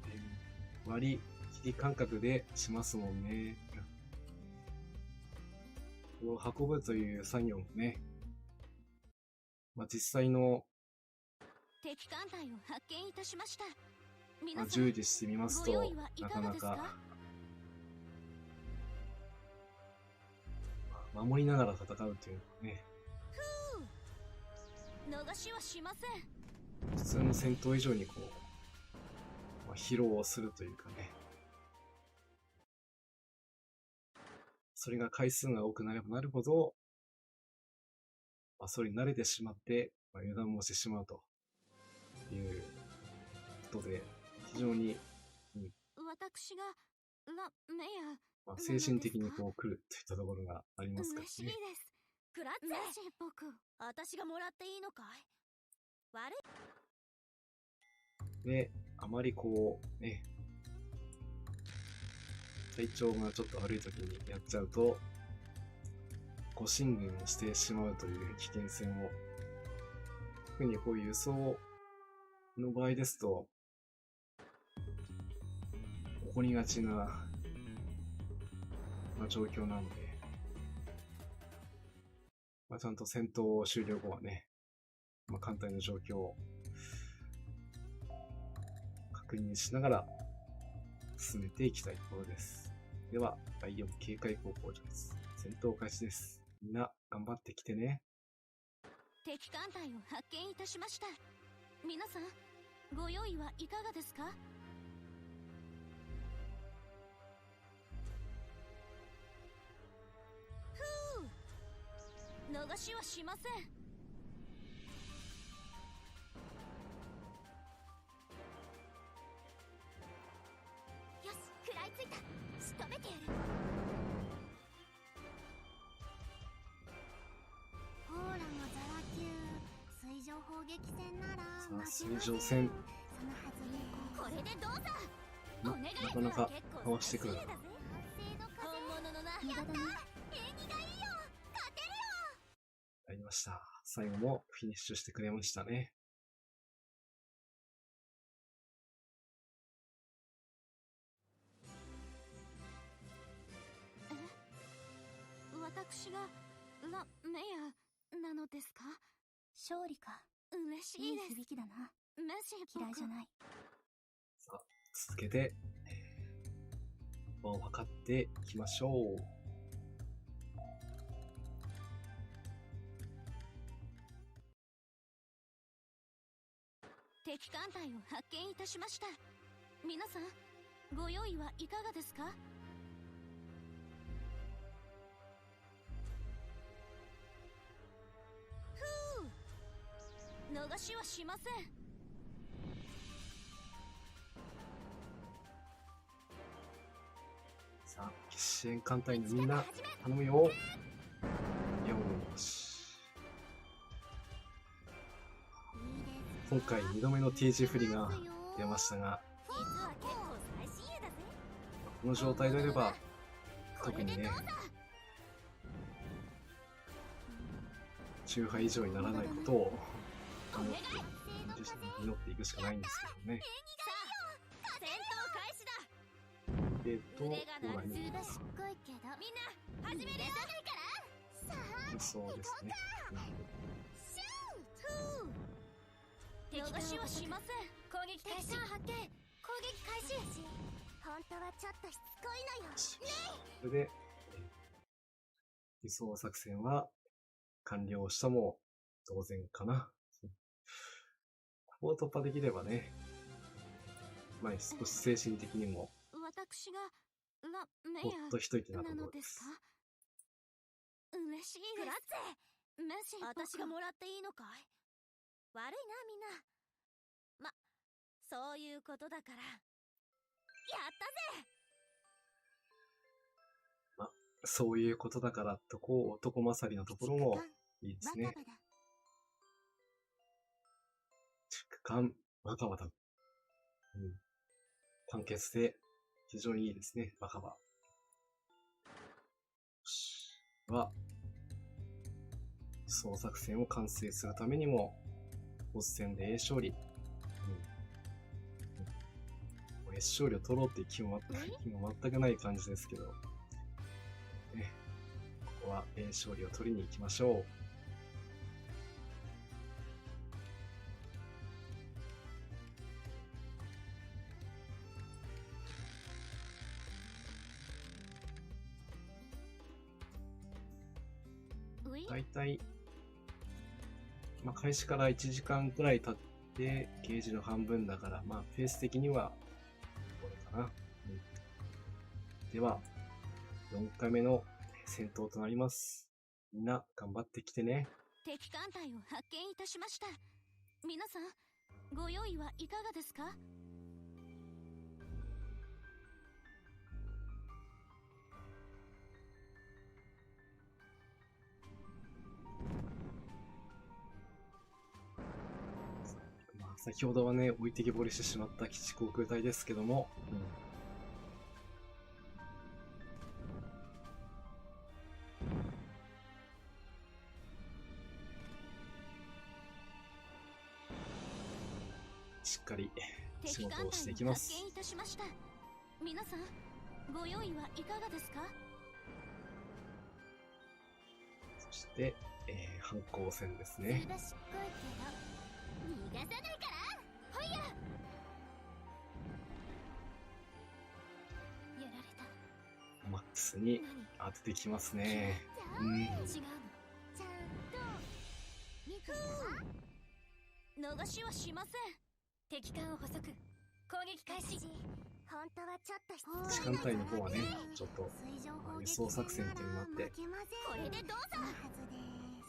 割り感覚でしますもんね。これを運ぶという作業もね、まあ、実際の、敵艦隊を発見いたしました。まあ、皆さん、従事してみますとご用意はいなかがですかなかか。守りながら戦うというのはね、逃しはしません。普通の戦闘以上にこう、まあ、疲労をするというかね、それが回数が多くなればなるほど、まあ、それに慣れてしまって、まあ、油断もしてしまうということで、非常に、私がメア、まあ、精神的にこう来るといったところがありますから嬉しいね。です。クラッツェ。僕、私がもらっていいのかい。悪い。で、あまりこう、ね、体調がちょっと悪い時にやっちゃうと、誤進軍をしてしまうという危険性も、特にこういう輸送の場合ですと、起こりがちな、まあ、状況なので、まあ、ちゃんと戦闘終了後はね、まあ、艦隊の状況を確認しながら進めていきたいところです。では、第4警戒航行場です。戦闘開始です。みんな頑張ってきてね。敵艦隊を発見いたしました。皆さん、ご用意はいかがですか。逃しはしません。よし、食らいついた。仕留めてやる。ほーらのザラ級水上砲撃戦ならさあ、水上戦。そのはずにこれでどうだ。なかなかかわしてくるな。本物のな。やったー。縁起がいいよ。勝てるよ。やりました。最後もフィニッシュしてくれましたね。私がメアなのですか。勝利か。嬉しいです。いい響きだな。メシ嫌いじゃない。さあ、続けて、分かっていきましょう。敵艦隊を発見いたしました。皆さん、ご用意はいかがですか。逃しはしません。さあ、支援艦隊のみんな、頼むよ。よし。今回2度目の T 字振りが出ましたが、この状態であれば、特にね、中杯以上にならないことを思って祈っていくしかないんですけどね。で、どうなるのか。そうですね。逃しはしません。攻撃開始。発見。攻撃開始。本当はちょっとしつこいのよ。これで、輸送作戦は完了したも同然かな。ここを突破できればね、まあ少し精神的にも私がメほっと一息なとこなのろです。ですか？嬉しいです。クラッツェ、メシ私がもらっていいのかい？悪いなみんな。ま、そういうことだから。やったぜ。そういうことだからとこう男勝りのところもいいですね。バカバだ。区間若葉だ。簡潔で非常にいいですね、若葉。は、総作戦を完成するためにも、ボス戦で A 勝利。A 勝利を取ろうっていう気も全くない感じですけど、ね、ここは A 勝利を取りに行きましょう。だいたい、開始から1時間くらい経って、ゲージの半分だから、ペース的には、これかな。では、4回目の戦闘となります。みんな、頑張ってきてね。敵艦隊を発見いたしました。皆さん、ご用意はいかがですか？先ほどはね、置いてきぼりしてしまった基地航空隊ですけども、しっかり仕事をしていきます。敵艦隊を発見いたしました。皆さん、ご用意はいかがですか？そして、反抗戦ですね。すばしっこいけど、逃がさないから。ほいや。やられた。マックスに当ててきますね。違うの。ちゃんと見てた？逃しはしません。敵艦を捕捉。攻撃開始。本当はちょっと基地艦隊の方はね、ちょっと輸送作戦っていうのもあって、これでどうぞ。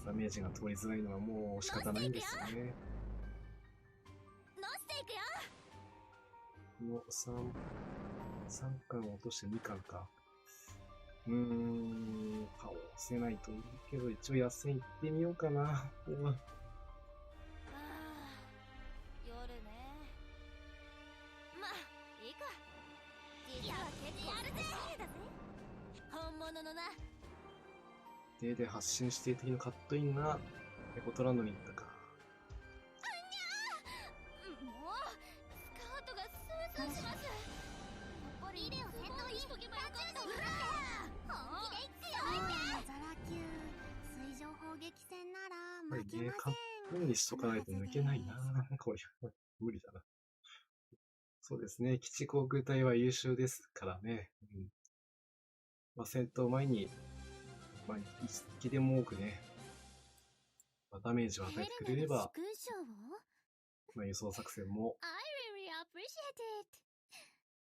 ダメージが通りづらいのはもう仕方ないんですよね。乗せていくよ。この3巻を落として2巻か。倒せないといいけど、一応野戦行ってみようかな。夜ね。まあいいか。実は結構やるぜ。本物のな。で発信している時のカットインがエコトランドに行ったか。もうスカートがスースーします。ビデオ戦闘しとけばよかった。本気で強いね。ザラ級水上砲撃戦なら負けません。カットインにしとかないと抜けないな。これ無理だな。そうですね。基地航空隊は優秀ですからね。戦闘前に一気でも多くね、ダメージを与えてくれれば、輸送作戦も I really appreciate it.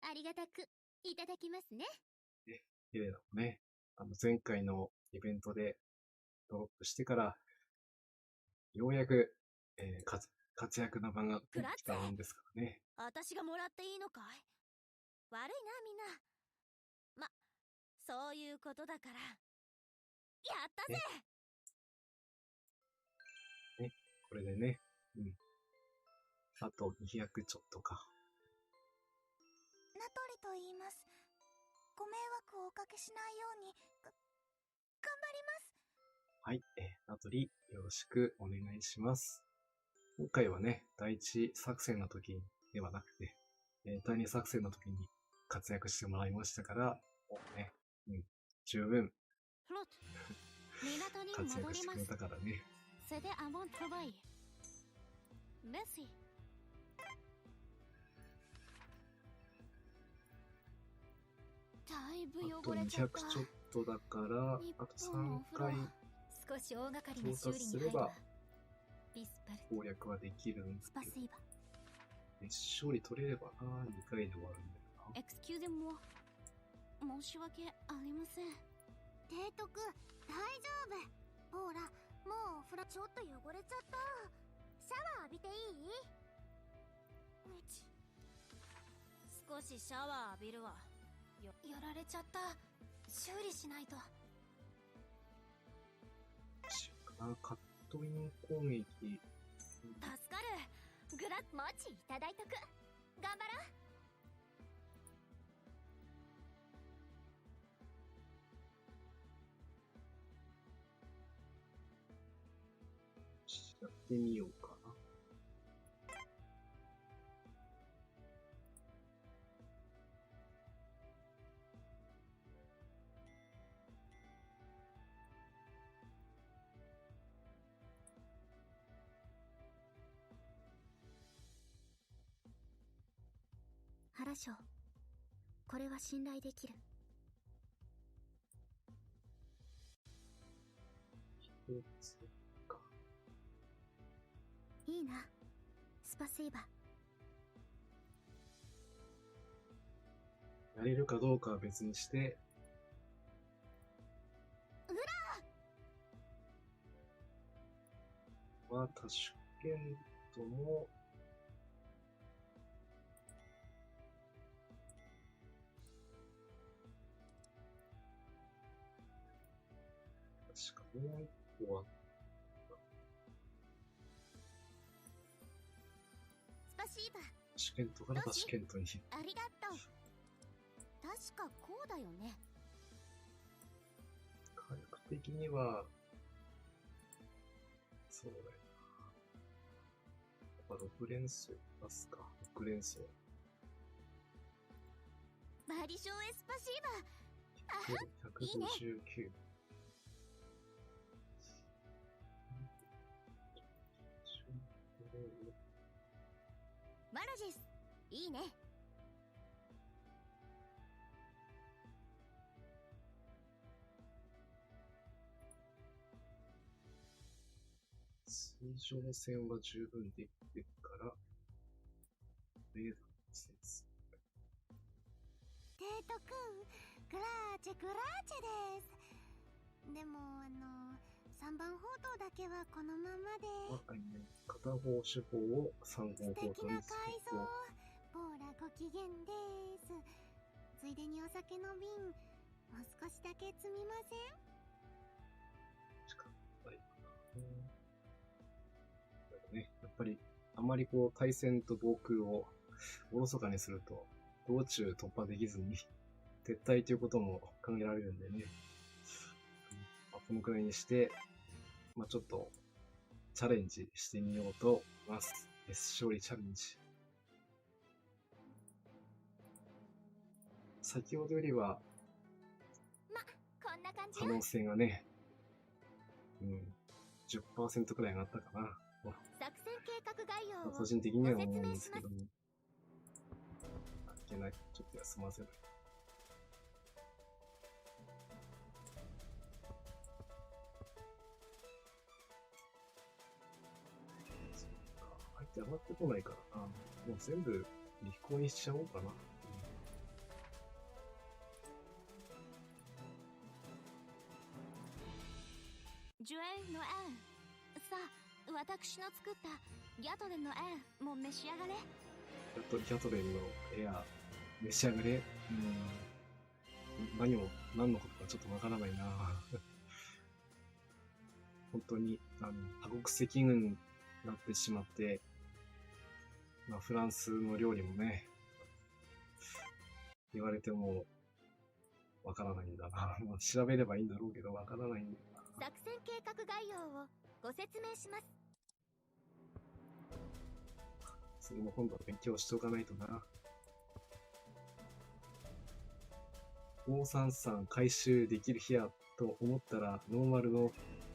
ありがたくいただきますね。綺麗なのね。前回のイベントでドロップしてから、ようやく、活躍な場が来たもんですからね。私がもらっていいのかい？悪いなみんな。ま、そういうことだから。やったぜ。これでね、あと200ちょっとか。ナトリと言います。ご迷惑をおかけしないように、頑張ります。はい、ナトリよろしくお願いします。今回はね、第一作戦の時ではなくて、第二作戦の時に活躍してもらいましたから、もうね、十分活躍してくれたからね。それでアモントバイ。メッシ。だいぶあと汚れちゃった200ちょっとだから、あと3回少し大掛かりな到修理達すればに入るわビスパル攻略はできるんですけど、スパシーバ勝利取れればな、2回で終わるんだよな。エクスキューゼも申し訳ありません提督大丈夫ほらもうお風呂ちょっと汚れちゃったシャワー浴びていい？少しシャワー浴びるわやられちゃった修理しないとカットイン攻撃。助かるグラッマチいただいとく頑張ろうやってみようかな。原章これは信頼できる一つか。いいなスパシーバやれるかどうかは別にして、まあ、タシュケントも、確かもう一個は、スパシーバタシュケントからタシュケントに。ありがとう確かこうだよね火力的には、そうだよな。6連装出すか。6連装。バリショーエスパシーバ159。マラジスいいね水上戦は十分できてるから、レーダーのセンス。提督グラーチェグラーチェですでも3番砲塔だけはこのままで片方手法を3号素敵な砲塔にす改造ると、ポーラご機嫌ですついでにお酒の瓶もう少しだけ積みませんしかないかな。だからね、やっぱりあまりこう対戦と防空をおろそかにすると道中突破できずに撤退ということも考えられるんでね、まあ、このくらいにして、まあ、ちょっとチャレンジしてみようと思います。勝利チャレンジ。先ほどよりはこんな感じ可能性がね、10% くらい上がったかな。作戦計画概要を個人的には思うんご説明しますですけども。いけない。ちょっと休ませない。そっか。相手上がってこないからな。もう全部飛行にしちゃおうかな。ジュエルのエンさあ私の作ったギャトレンのエンもう召し上がれやっとキャトレンのエア召し上がれ。何のことかちょっとわからないな。本当に多国籍軍になってしまって、まあ、フランスの料理もね言われてもわからないんだな。まあ、調べればいいんだろうけどわからないんだよな。作戦計画概要をご説明しますそれも今度は勉強しておかないとな。533回収できる日やと思ったら、ノーマルの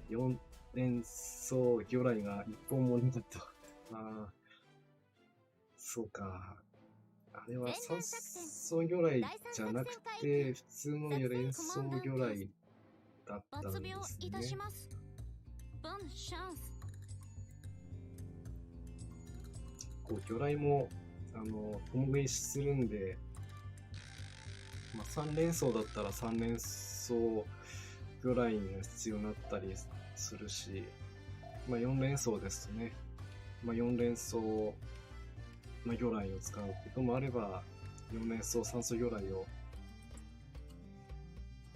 4連装魚雷が1本もなかった。ああ、そうか。あれは酸素魚雷じゃなくて、普通の連想魚雷だったん抜です病いたしね。ます。ボンシャンス。こう魚雷も、共食いするんで、まあ、3連装だったら3連装魚雷が必要になったりするし、まあ、4連装ですとね、まあ、4連装、まあ、魚雷を使うこともあれば、4連装酸素魚雷を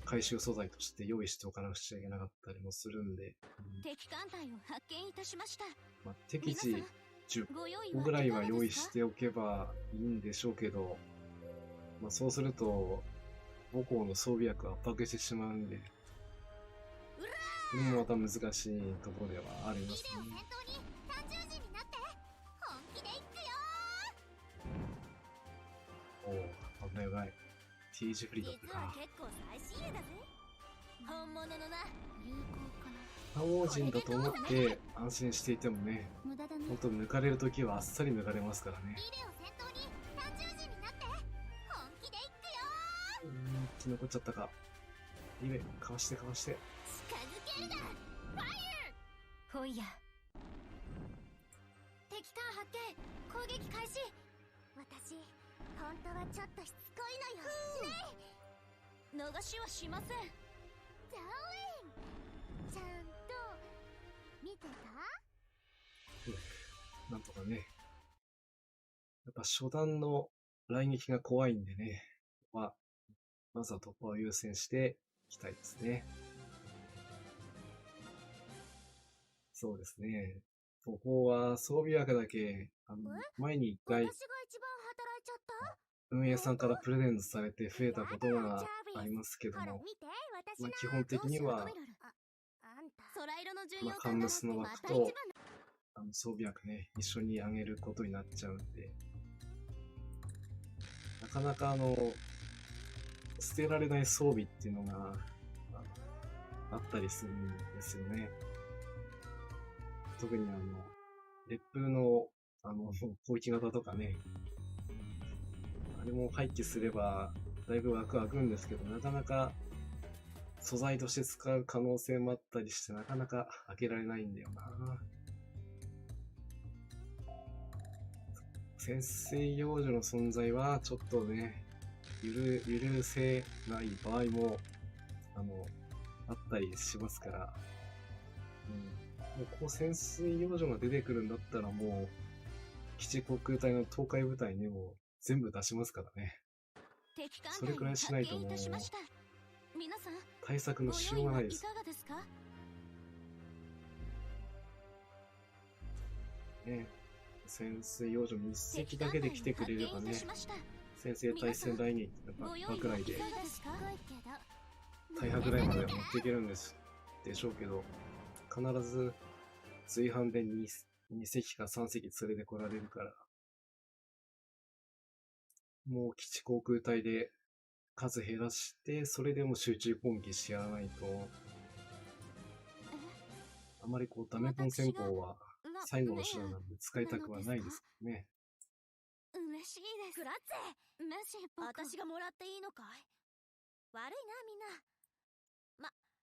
回収素材として用意しておかなくちゃいけなかったりもするんで、敵艦隊を発見いたしました。まあ、適時10ご用意個ぐらいは用意かがですかしておけばいいんでしょうけど、まあ、そうすると母校の装備薬を圧迫してしまうんで、これもまた難しいところではありますね。ビデオ先頭に単獣人になって本気でいくよおお、危ない危ない。T 字フリーだった実はか。結構最新鋭だぜ。本物のな有効かな。魔王人だと思って安心していてもね、無駄だね。ほんと抜かれるときはあっさり抜かれますからね。ビデオ先頭に単獣人になって本気でいくよ生き残っちゃったか。リベ、かわしてかわして。近づけるな。ファイヤー。ほいや。敵艦発見。攻撃開始。私本当はちょっとしつこいのよ。ねえ。逃しはしません。ダーリン。ちゃんと見てた？なんとかね。やっぱ初段の来撃が怖いんでね。まずは突破を優先していきたいですね。そうですね。ここは装備枠だけ、前に一回私が一番働いちゃった？運営さんからプレゼントされて増えたことがありますけども、見て、私まあ基本的には、あんた空色の巡まあ、洋カンムスの枠とまた一番装備枠ね、一緒に上げることになっちゃうんで、なかなか捨てられない装備っていうのがあったりするんですよね。特に烈風の攻撃型とかね、あれも廃棄すればだいぶ枠開くんですけど、なかなか素材として使う可能性もあったりして、なかなか開けられないんだよな。潜水幼女の存在はちょっとね、許せない場合もあったりしますから、もうこう潜水幼女が出てくるんだったらもう基地航空隊の東海部隊にも全部出しますからね。敵艦それくらいしないともう隊を発見いたしました。皆さん対策のしようがないです。ご用意はいかがですか？ね、潜水幼女1隻だけで来てくれればね、敵艦隊を発見いたしました。先制対戦来撃とかご用意爆雷ではいかがですか？大破ぐらいまでは持っていけるんですでしょうけど、必ず随伴で 2隻か3隻連れてこられるから、もう基地航空隊で数減らして、それでも集中攻撃しやらないと、あまりこうダメポン戦法は最後の手段なんで使いたくはないですね。嬉しいです。グラッツェ。メシ私がもらっていいのかい？悪いなみんな。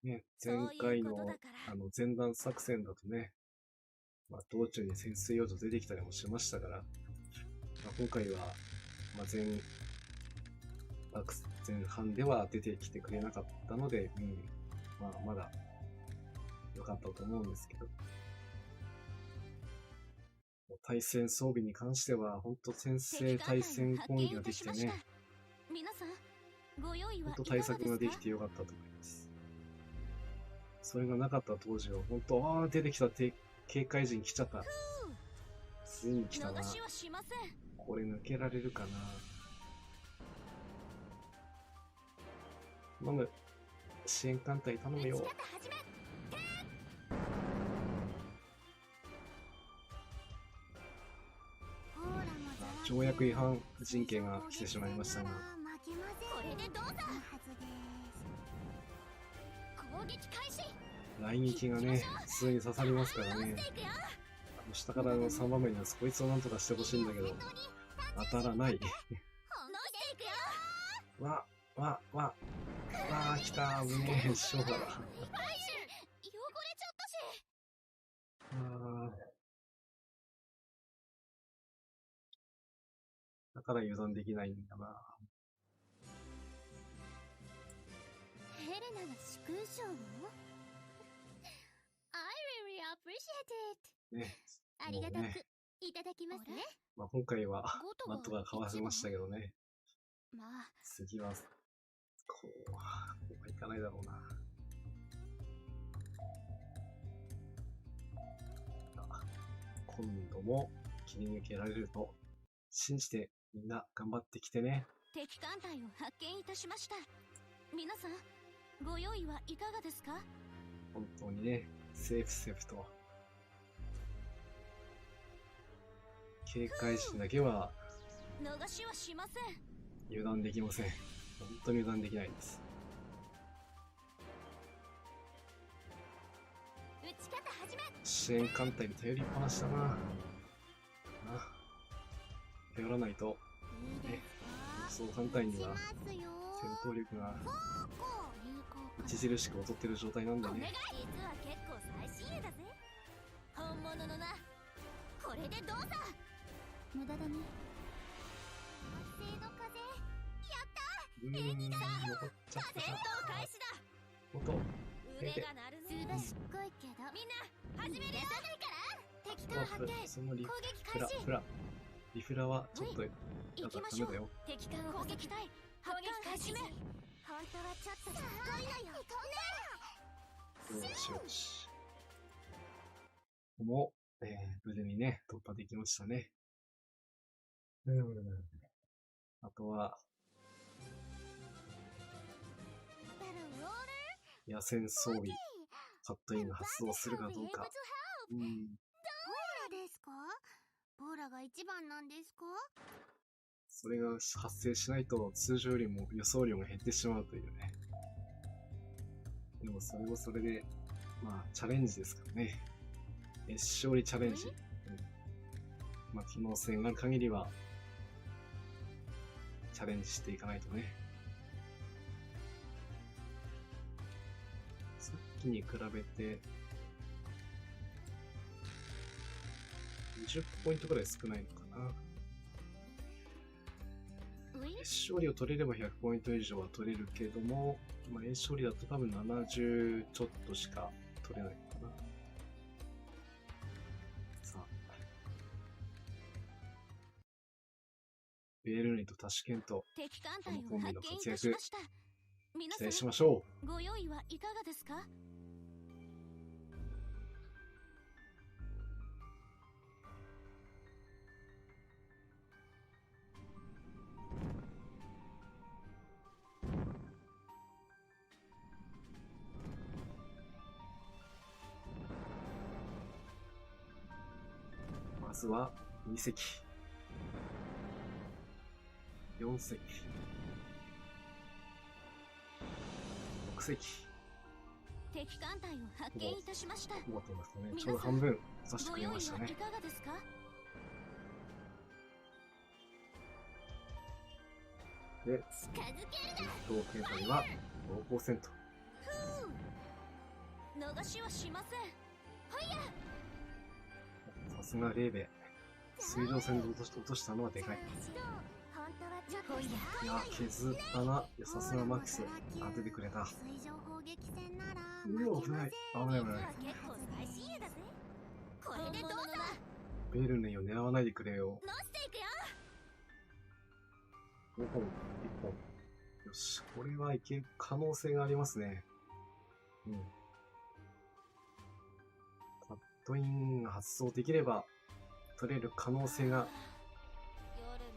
ね、前回のそういうことだから前段作戦だとね、まあ、道中に潜水幼女出てきたりもしましたから、まあ、今回は、まあ、前半では出てきてくれなかったので、まあ、まだ良かったと思うんですけど、対戦装備に関しては、本当先制対戦攻撃ができてね、皆さんご用意は本当対策ができてよかったと思います。それがなかった当時は、本当、出てきた警戒陣来ちゃった。ついに来たな。逃しはしません。これ抜けられるかな。頼む。支援艦隊頼むよ。条約違反陣形が来てしまいましたが、これでどうだ。攻撃開始。来撃がね、普通に刺さりますからね。下からの3番目のやつ、こいつをなんとかしてほしいんだけど、当たらない。来た。危ねえ、しょうがだ。汚れちゃったし。だから油断できないんだな。ヘレナが殊勲賞を？I really appreciate it. ね。ありがたくねいただきますね。まあ、今回はゴトがなんとかかわせましたけどね。まあ、次は、こうはいかないだろうな。今度も切り抜けられると信じてみんな頑張ってきてね。敵艦隊を発見いたしました。皆さん、ご用意はいかがですか？本当にね、セーフと。警戒心だけは逃しはしません。油断できません。本当に油断できないです。撃ち方始め。支援艦隊に頼りっぱなしだな。頼らないと、ね、そう艦隊には戦闘力が著しく劣ってる状態なんだね。実は結構最新鋭だぜ。本物のな。これでどうだ。無駄だね。圧政の風。やった残っちゃった戦闘開始だ。元腕が鳴るね。すばしっこいけど。みんな、始めるよ。敵艦発見。そのリ攻撃開始。リフラはちょっと行きましょう。敵艦攻撃隊発艦始め。本当はちょっとすごいのよ。よし。ここも、無事にね、突破できましたね。あとは、野戦装備、カットイン発動するかどうか。ボーラですか？ボーラが一番なんですか？それが発生しないと通常よりも輸送量が減ってしまうというね。でもそれもそれで、まあチャレンジですからね。勝利チャレンジ。まあ機能性がある限りは、チャレンジしていかないとね。さっきに比べて、20ポイントくらい少ないのかな。勝利を取れれば100ポイント以上は取れるけども、まあ、勝利だと多分70ちょっとしか取れないのかな。さあ。ベールニとタシケンと、このコンビの活躍、期待しましょう。ご用意はいかがですか？まずは2隻、4隻、6隻。敵艦隊を発見いたしました。思ってますね。ちょうど半分させてくれましたね。ご用意はいかがですか？で、同形態は5%。逃しはしません。さすがレーベ。水上戦で落としたのはでかい。いや、削ったな。いや、さすがマックス。当ててくれた。うわ、危ない。危ない。ベルネを狙わないでくれよ。5本、1本。よし、これはいける可能性がありますね。カットインが発動できれば、取れる可能性が、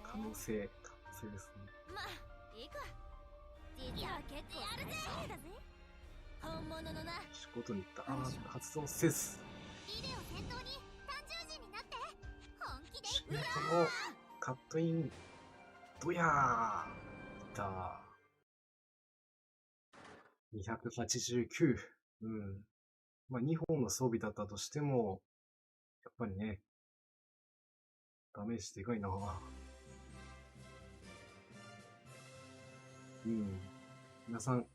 可能性ですね。まあ、いいか。実は結構やるぜ。本物のな。仕事に行った。発動せず。ビデオ先頭に単獣人になって。本気で。シュートのカットイン。ドヤー。いた。289。まあ、2本の装備だったとしても、やっぱりね、ダメージでかいな。皆さん、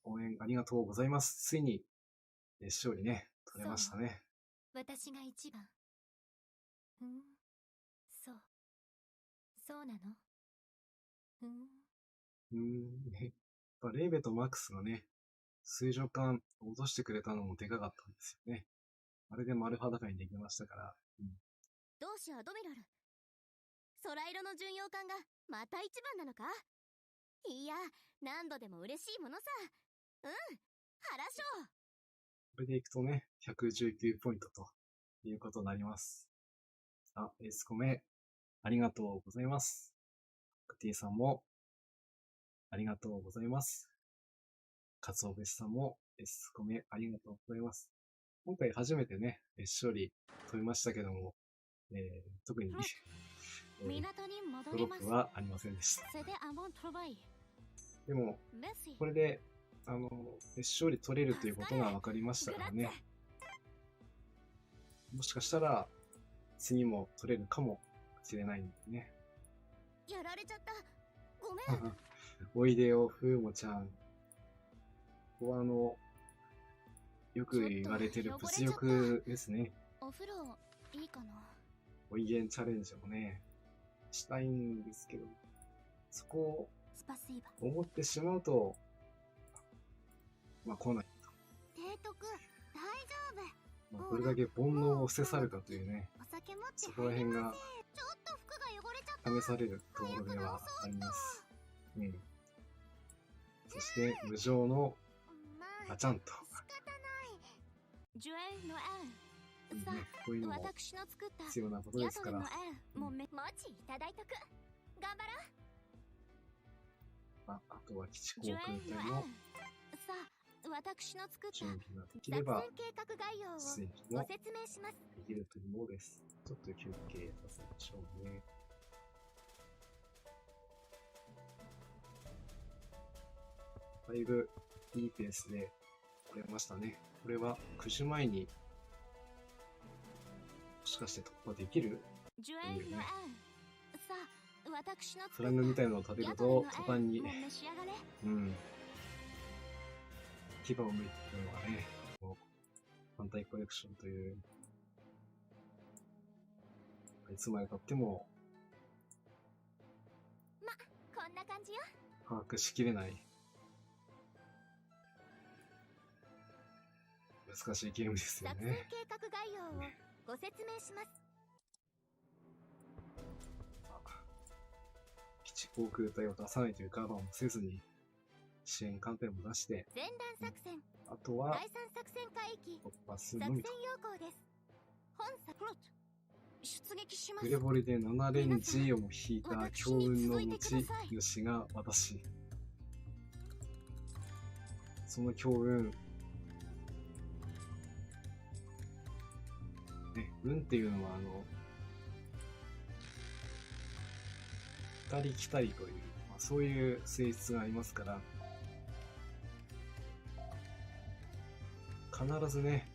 応援ありがとうございます。ついに、勝利ね、取れましたね。私が一番。そう。そうなのやっぱレイベとマックスがね、水上艦落としてくれたのもでかかったんですよね。あれで丸裸にできましたから。同志アドミラル。空色の巡洋艦がまた一番なのか？いや、何度でも嬉しいものさ。原賞。これでいくとね、119ポイントということになります。エースコメ、ありがとうございます。クティさんも、ありがとうございます。カツオベスさんも、エースコメ、ありがとうございます。今回初めてね、勝利取りましたけども、特に、ドロップはありませんでした。でも、これで、勝利取れるということが分かりましたからね。もしかしたら、次も取れるかもしれないんですね。やられちゃった。ごめん。おいでよ、ふーもちゃん。ここはよく言われてる物欲ですね。お風呂、いいかな。お威厳チャレンジもね、したいんですけど、そこを思ってしまうと、来ないと。提督、大丈夫。これだけ煩悩を捨て去るかというね、そこら辺が試されるところではあります。そして、無情のガチャンと。こういうのも必要なことですから。あとは基地航空隊の準備ができれば、出撃もできるというものです。ちょっと休憩させましょうね。だいぶいいペースで来れましたね。これは9時前にもしかして突破できるというね。フラグみたいなのを立てると途端に、牙を向いてくるのがね、反対コレクションという、いつまで経ってもこんな感じよ。把握しきれない難しいゲームですよね。作戦計画概要をご説明します。基地航空隊を出さないというカバーもせずに、支援艦隊も出して、前段作戦、あとは第三作戦海域、突破す作戦るのみと。要項です。本作出撃します。グレボリで7レンジを引いた強運の持ち主が私。その強運、運っていうのは来たり来たりという、そういう性質がありますから、必ずね、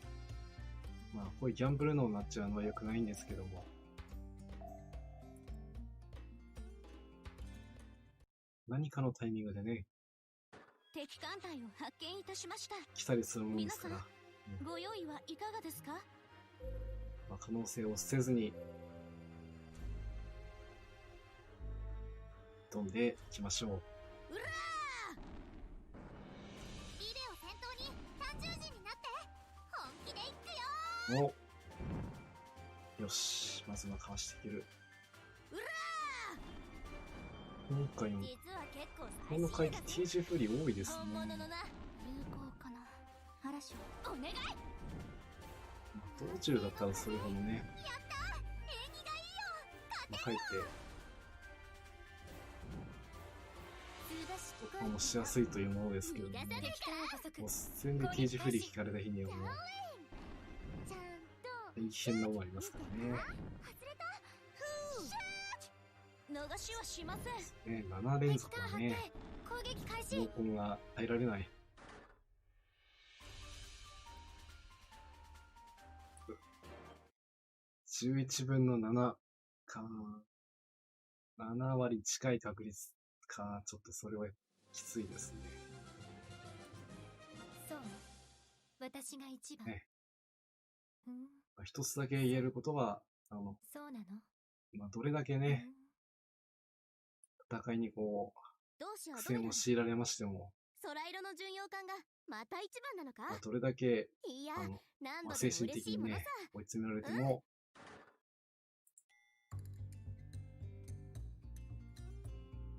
こういうギャンブル脳になっちゃうのは良くないんですけども、何かのタイミングでね、敵艦隊を発見いたしました。来たりするものですから、ご用意はいかがですか？可能性を捨てずに飛んでいきましょう。うらー！ビデオ先頭に30時になって本気で行くよお、よし、まずはかわしていける。うら今回もー！実は結構この回 TG フリー多いですね。本物のな有効かな。嵐をお願い。道中だったらそれほどね、やったー！縁起がいいよ。帰って突破もしやすいというものですけどね。もう全然 TG フリー聞かれた日にはもう大変なものありますからね。逃しはしません。ね、7連続はね、攻撃開始。濃厚が耐えられない。11分の7か、7割近い確率か、ちょっとそれはきついですね。そう。私が一番。ねうん、一つだけ言えることは、そうなの。どれだけね、戦いにこう、どうしよう、苦どうやら戦を強いられましても、空色の巡洋艦がまた一番なのか。どれだけ、いや、何度精神でも嬉しいものさ。的にね、追い詰められても、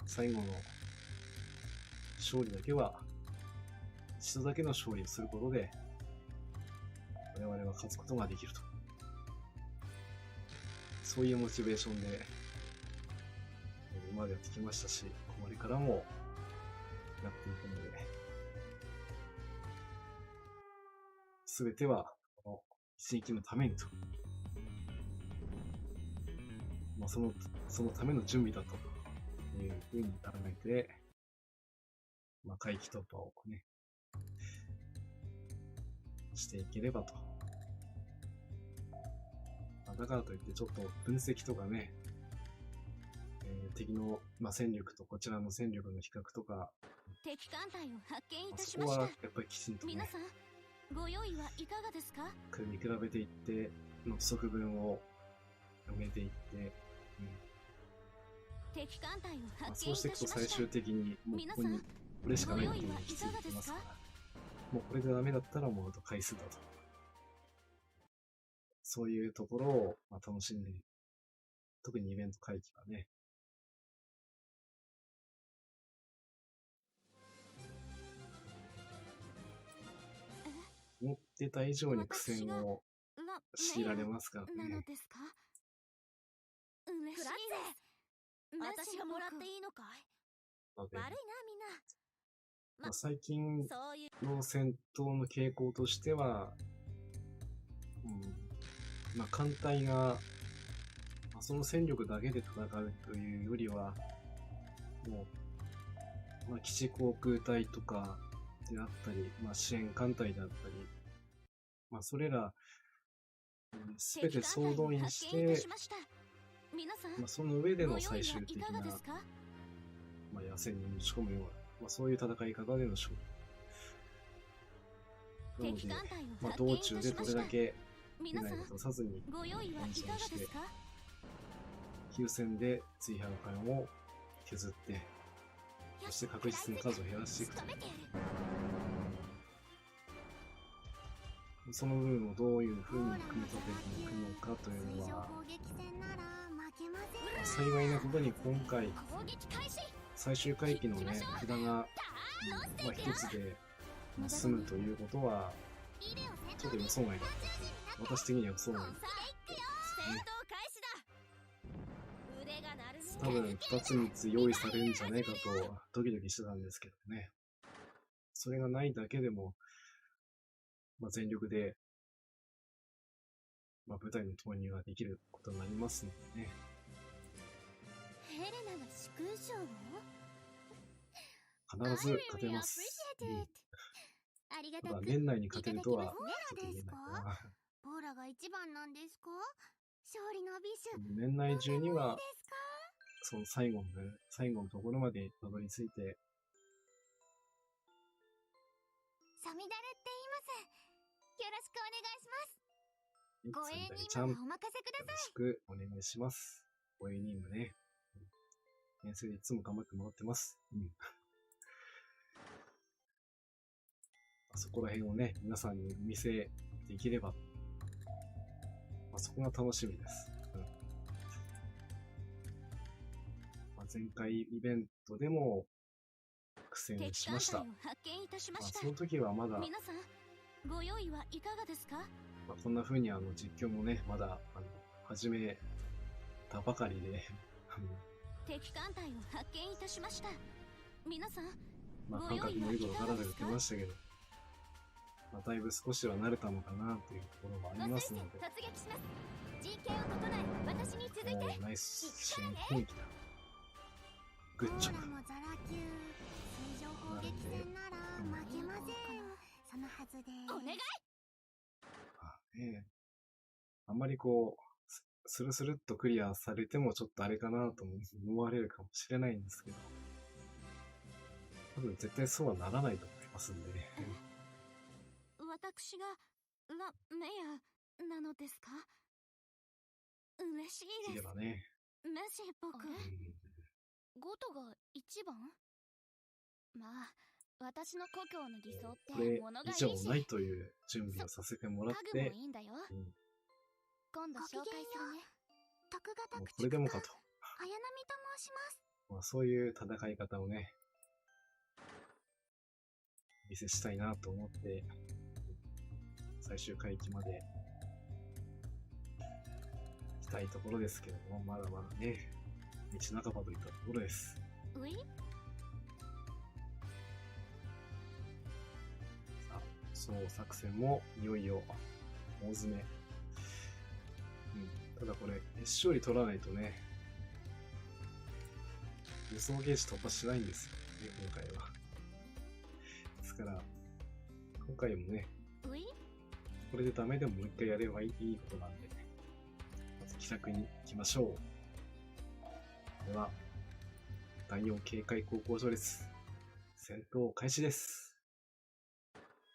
最後の勝利だけは、一度だけの勝利をすることで、我々は勝つことができると。そういうモチベーションで、今までやってきましたし、これからもやっていくので、すべては、この一撃のためにと。そのための準備だというふうに考えて、回帰突破をね、していければと。だからといってちょっと分析とかね、敵の、戦力とこちらの戦力の比較とか、敵艦隊を発見いたしそこはました。やっぱりきちんとね、皆さん、ご用意はいかがですか。見比べていって、の不足分を埋めていって、敵艦隊を発そうしていくと最終的に、もうここにこれしかないっていうのがきついてきますから、もうこれでダメだったらもうあと回数だと。そういうところを楽しんで、特にイベント回帰はね、思ってた以上に苦戦を強いられますからなのね。ですか。嬉しいです。私がもらっていいのかい。なので悪いなみんな。最近そういうの戦闘の傾向としては、艦隊が、その戦力だけで戦うというよりは、もう、基地航空隊とかであったり、支援艦隊であったり、それら、すべて総動員して、その上での最終的な、野戦に持ち込むような、そういう戦い方での勝利。なので、道中でどれだけ被害を出さずに演奏して、急戦で追犯艦を削って、そして確実に数を減らしていくと。その部分をどういう風に組み立てていくのかというのは、幸いなことに今回、最終回帰のね、札が、一つで済むということは、ちょっと予想外だった。私的には予想外だった。多分2つ3つ用意されるんじゃないかとドキドキしてたんですけどね。それがないだけでも、全力で、舞台の投入ができることになりますのでね。ヘレナが殊勲賞を必ず勝てます。ありがたくただ年内に勝てるとはちょっと言えないかな。ポーラが一番なんですか。勝利の美酒。年内中には、その最後のところまでたどり着いて、サミダレって言います。よろしくお願いします。護衛任ちゃん、よ務をお任せください。ろしくお願いします。護衛任務ね。先生いつも頑張ってもらってます。そこら辺をね、皆さんに見せできれば、そこが楽しみです。前回イベントでも苦戦しました。その時はまだ、皆さん、ご用意はいかがですか。こんな風に実況もね、まだ始めたばかりで敵艦隊を発見いたしました。皆さん、感覚もよくわからなく言ってましたけど、だいぶ少しは慣れたのかなというところもありますので、突撃します。陣形を整え、私に続いて。ナイス支援攻撃だ。グッジョブ。もザラ級水上砲撃戦なら負けません。そのはずでお願い。あんまりこうスルスルっとクリアされてもちょっとあれかなと思われるかもしれないんですけど、多分絶対そうはならないと思いますんで。私がメアなのですか？嬉しいです。ではね。もし僕、うんゴトが一番？まあ、私の故郷の理想ってこれ物がいい以上し、ないという準備をさせてもらっ家具もて、いいんだよ。うん今度紹介するね。徳もう方これでもかと。綾波と申します。まあ、そういう戦い方をね、お見せしたいなと思って、最終回帰まで行きたいところですけれども、まだまだね、道半ばといったところです。うい？さあ、その作戦もいよいよ大詰め。ただこれ、勝利取らないとね、予想ゲージ突破しないんですよね、今回は。ですから、今回もね、うい？これでダメでももう一回やればいいことなんで、まず気楽に行きましょう。では、第4警戒高校所列、戦闘開始です。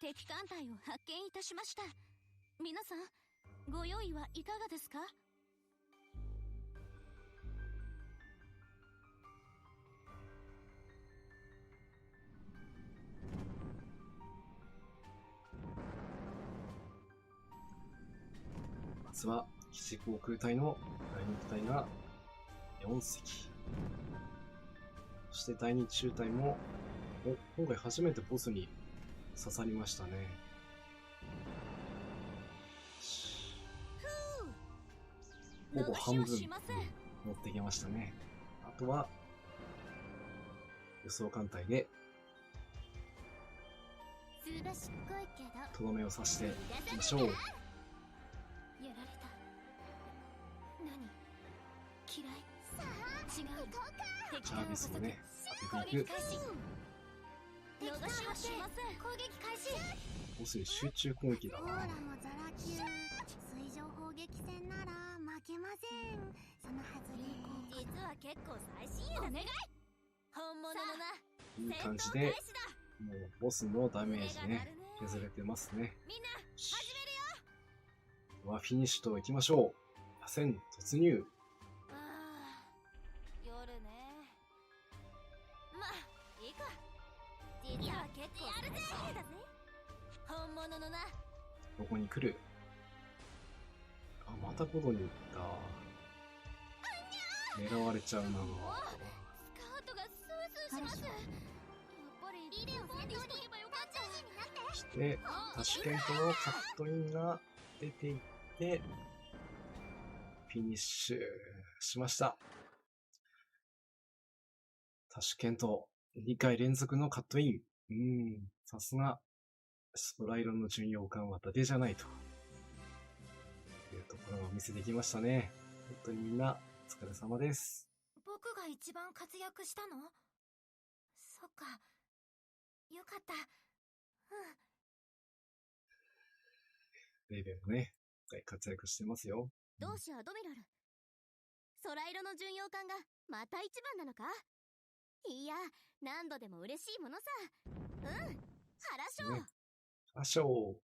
敵艦隊を発見いたしました。皆さん、ご用意はいかがですか？まずは、基地航空隊の第2機隊が4隻。そして第2中隊も、今回初めてボスに刺さりましたね。ほぼ半分持ってきましたね。あとは、輸送艦隊で、すばしっこいけど、とどめを刺していきましょう。やられた。何？嫌い？さあ、違う。チャービスをね、当てていく。逃しはしません。攻撃開始。ボスに集中攻撃だな。オーラもザラ級。水上砲撃戦なら負けません。そのはずで実は結構最新鋭だ。お願い。本物のな。いい感じで、もうボスのダメージね、削れてますね。みんな始めるよ。はフィニッシュといきましょう。野戦突入。ああ、夜ね。まあいいか。実は結構やるぜ。だぜ。本物のな。ここに来る。あ、またここに行った。狙われちゃうな。スカートがスースーします。やっぱりリレーを先導しとけばよかった。そしてタシケントのカットインが出ていってフィニッシュしました。タシケント2回連続のカットイン。さすがストライロの巡洋艦は伊達じゃないというところを見せてきましたね。本当にみんなお疲れ様です。僕が一番活躍したの？そっか。よかった。レイベンもね、今回活躍してますよ。同志アドミラル。空色の巡洋艦がまた一番なのか？いや、何度でも嬉しいものさ。原賞。ね、あしょう。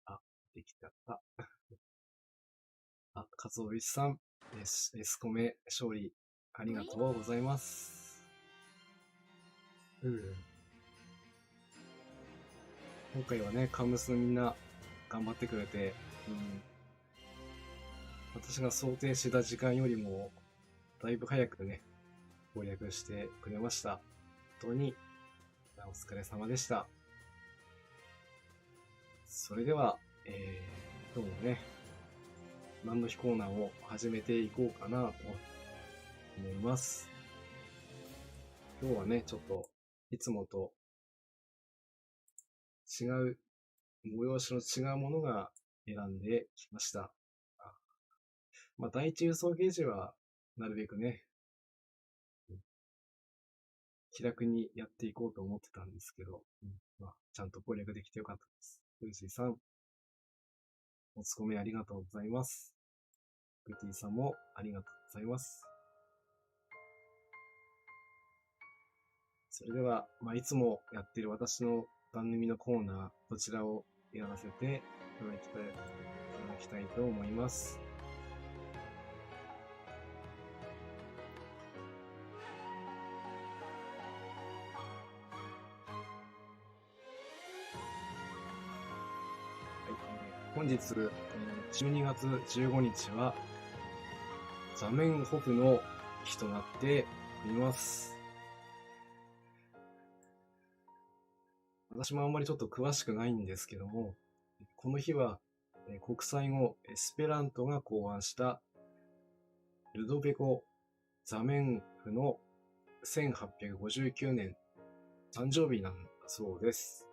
あ、できた。あ、カツオイチさん、エスコメ勝利ありがとうございます。今回はね、カムスのみんな頑張ってくれて、私が想定してた時間よりもだいぶ早くね、攻略してくれました。本当にお疲れ様でした。それでは、今日もね、何の日コーナーを始めていこうかなと思います。今日はね、ちょっといつもと違う、催しの違うものが選んできました。まあ、第一輸送ゲージはなるべくね、気楽にやっていこうと思ってたんですけど、ちゃんと攻略できてよかったです。ルーシーさん、おつこめありがとうございます。ルティさんもありがとうございます。それでは、いつもやっている私の番組のコーナー、こちらをやらせていただきたいと思います。本日、12月15日は、ザメンホフの日となっています。私もあんまりちょっと詳しくないんですけども、この日は、国際語エスペラントが考案したルドベコ・ザメンフの1859年誕生日なんだそうです。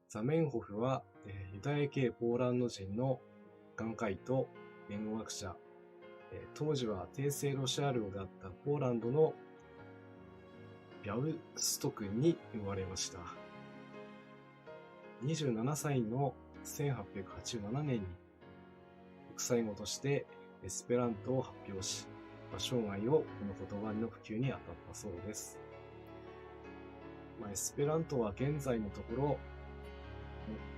ザメンホフは、ユダヤ系ポーランド人の眼科医と言語学者、当時は帝政ロシア領であったポーランドのビャウストクに生まれました。27歳の1887年に国際語としてエスペラントを発表し、生涯をこの言葉の普及に当たったそうです。エスペラントは現在のところ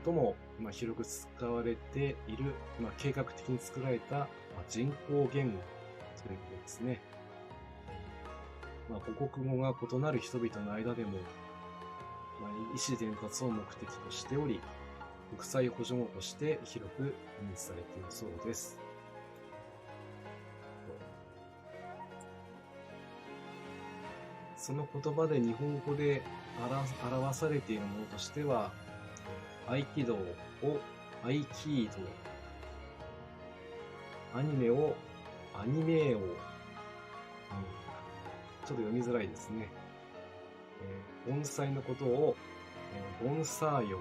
最も広く使われている、計画的に作られた人工言語ということですね。母国語が異なる人々の間でも、意思伝達を目的としており、国際補助語として広く認知されているそうです。その言葉で日本語で表されているものとしては、合気道を合気道、アニメをアニメを、ちょっと読みづらいですね。盆栽のことを盆栽用、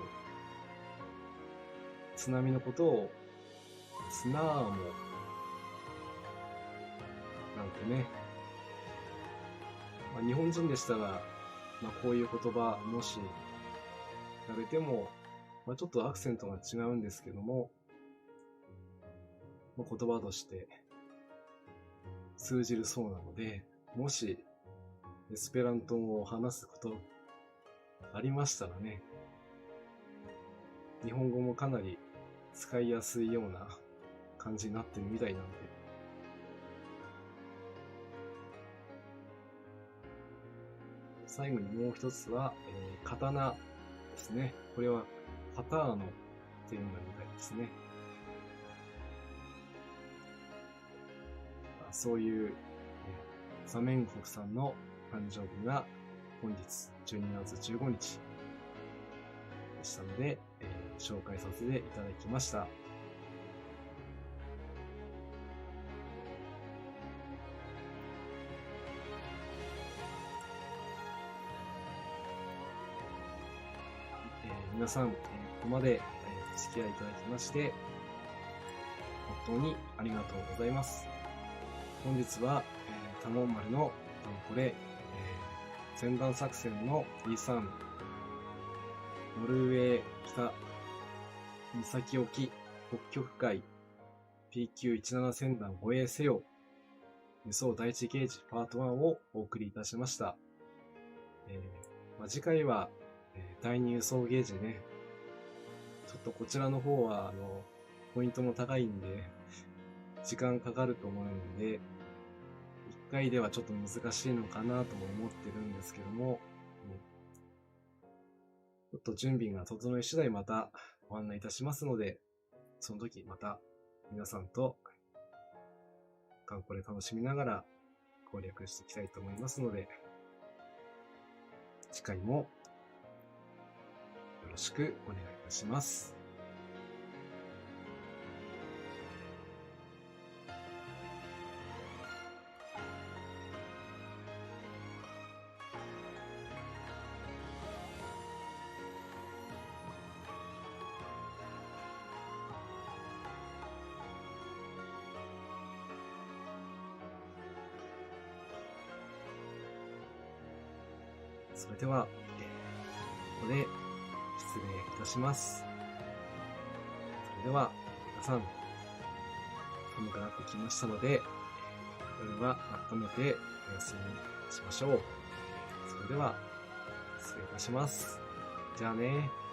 津波のことを津ナーモなんてね。日本人でしたら、こういう言葉もし言われても、ちょっとアクセントが違うんですけども、言葉として通じるそうなので、もしエスペラント語を話すことありましたらね、日本語もかなり使いやすいような感じになってるみたいなんで、最後にもう一つは、刀ですね。これはパターノっていうのみたいですね。そういう、ザメンホフさんの誕生日が本日12月15日でしたので、紹介させていただきました。皆さん、ここまでお付き合いいただきまして、本当にありがとうございます。本日は、タモン丸のこれ、船団作戦の E3、ノルウェー北岬沖北極海 PQ17 船団護衛せよ輸送第一ゲージパート1をお送りいたしました。次回は、第2輸送ゲージね、ちょっとこちらの方はポイントも高いんで時間かかると思うんで、1回ではちょっと難しいのかなとも思ってるんですけども、ちょっと準備が整い次第またご案内いたしますので、その時また皆さんと観光で楽しみながら攻略していきたいと思いますので、次回もよろしくお願いいたします。それでは、ここで失礼いたします。それでは、皆さん、寒くなってきましたので、夜は温めてお休みしましょう。それでは、失礼いたします。じゃあね。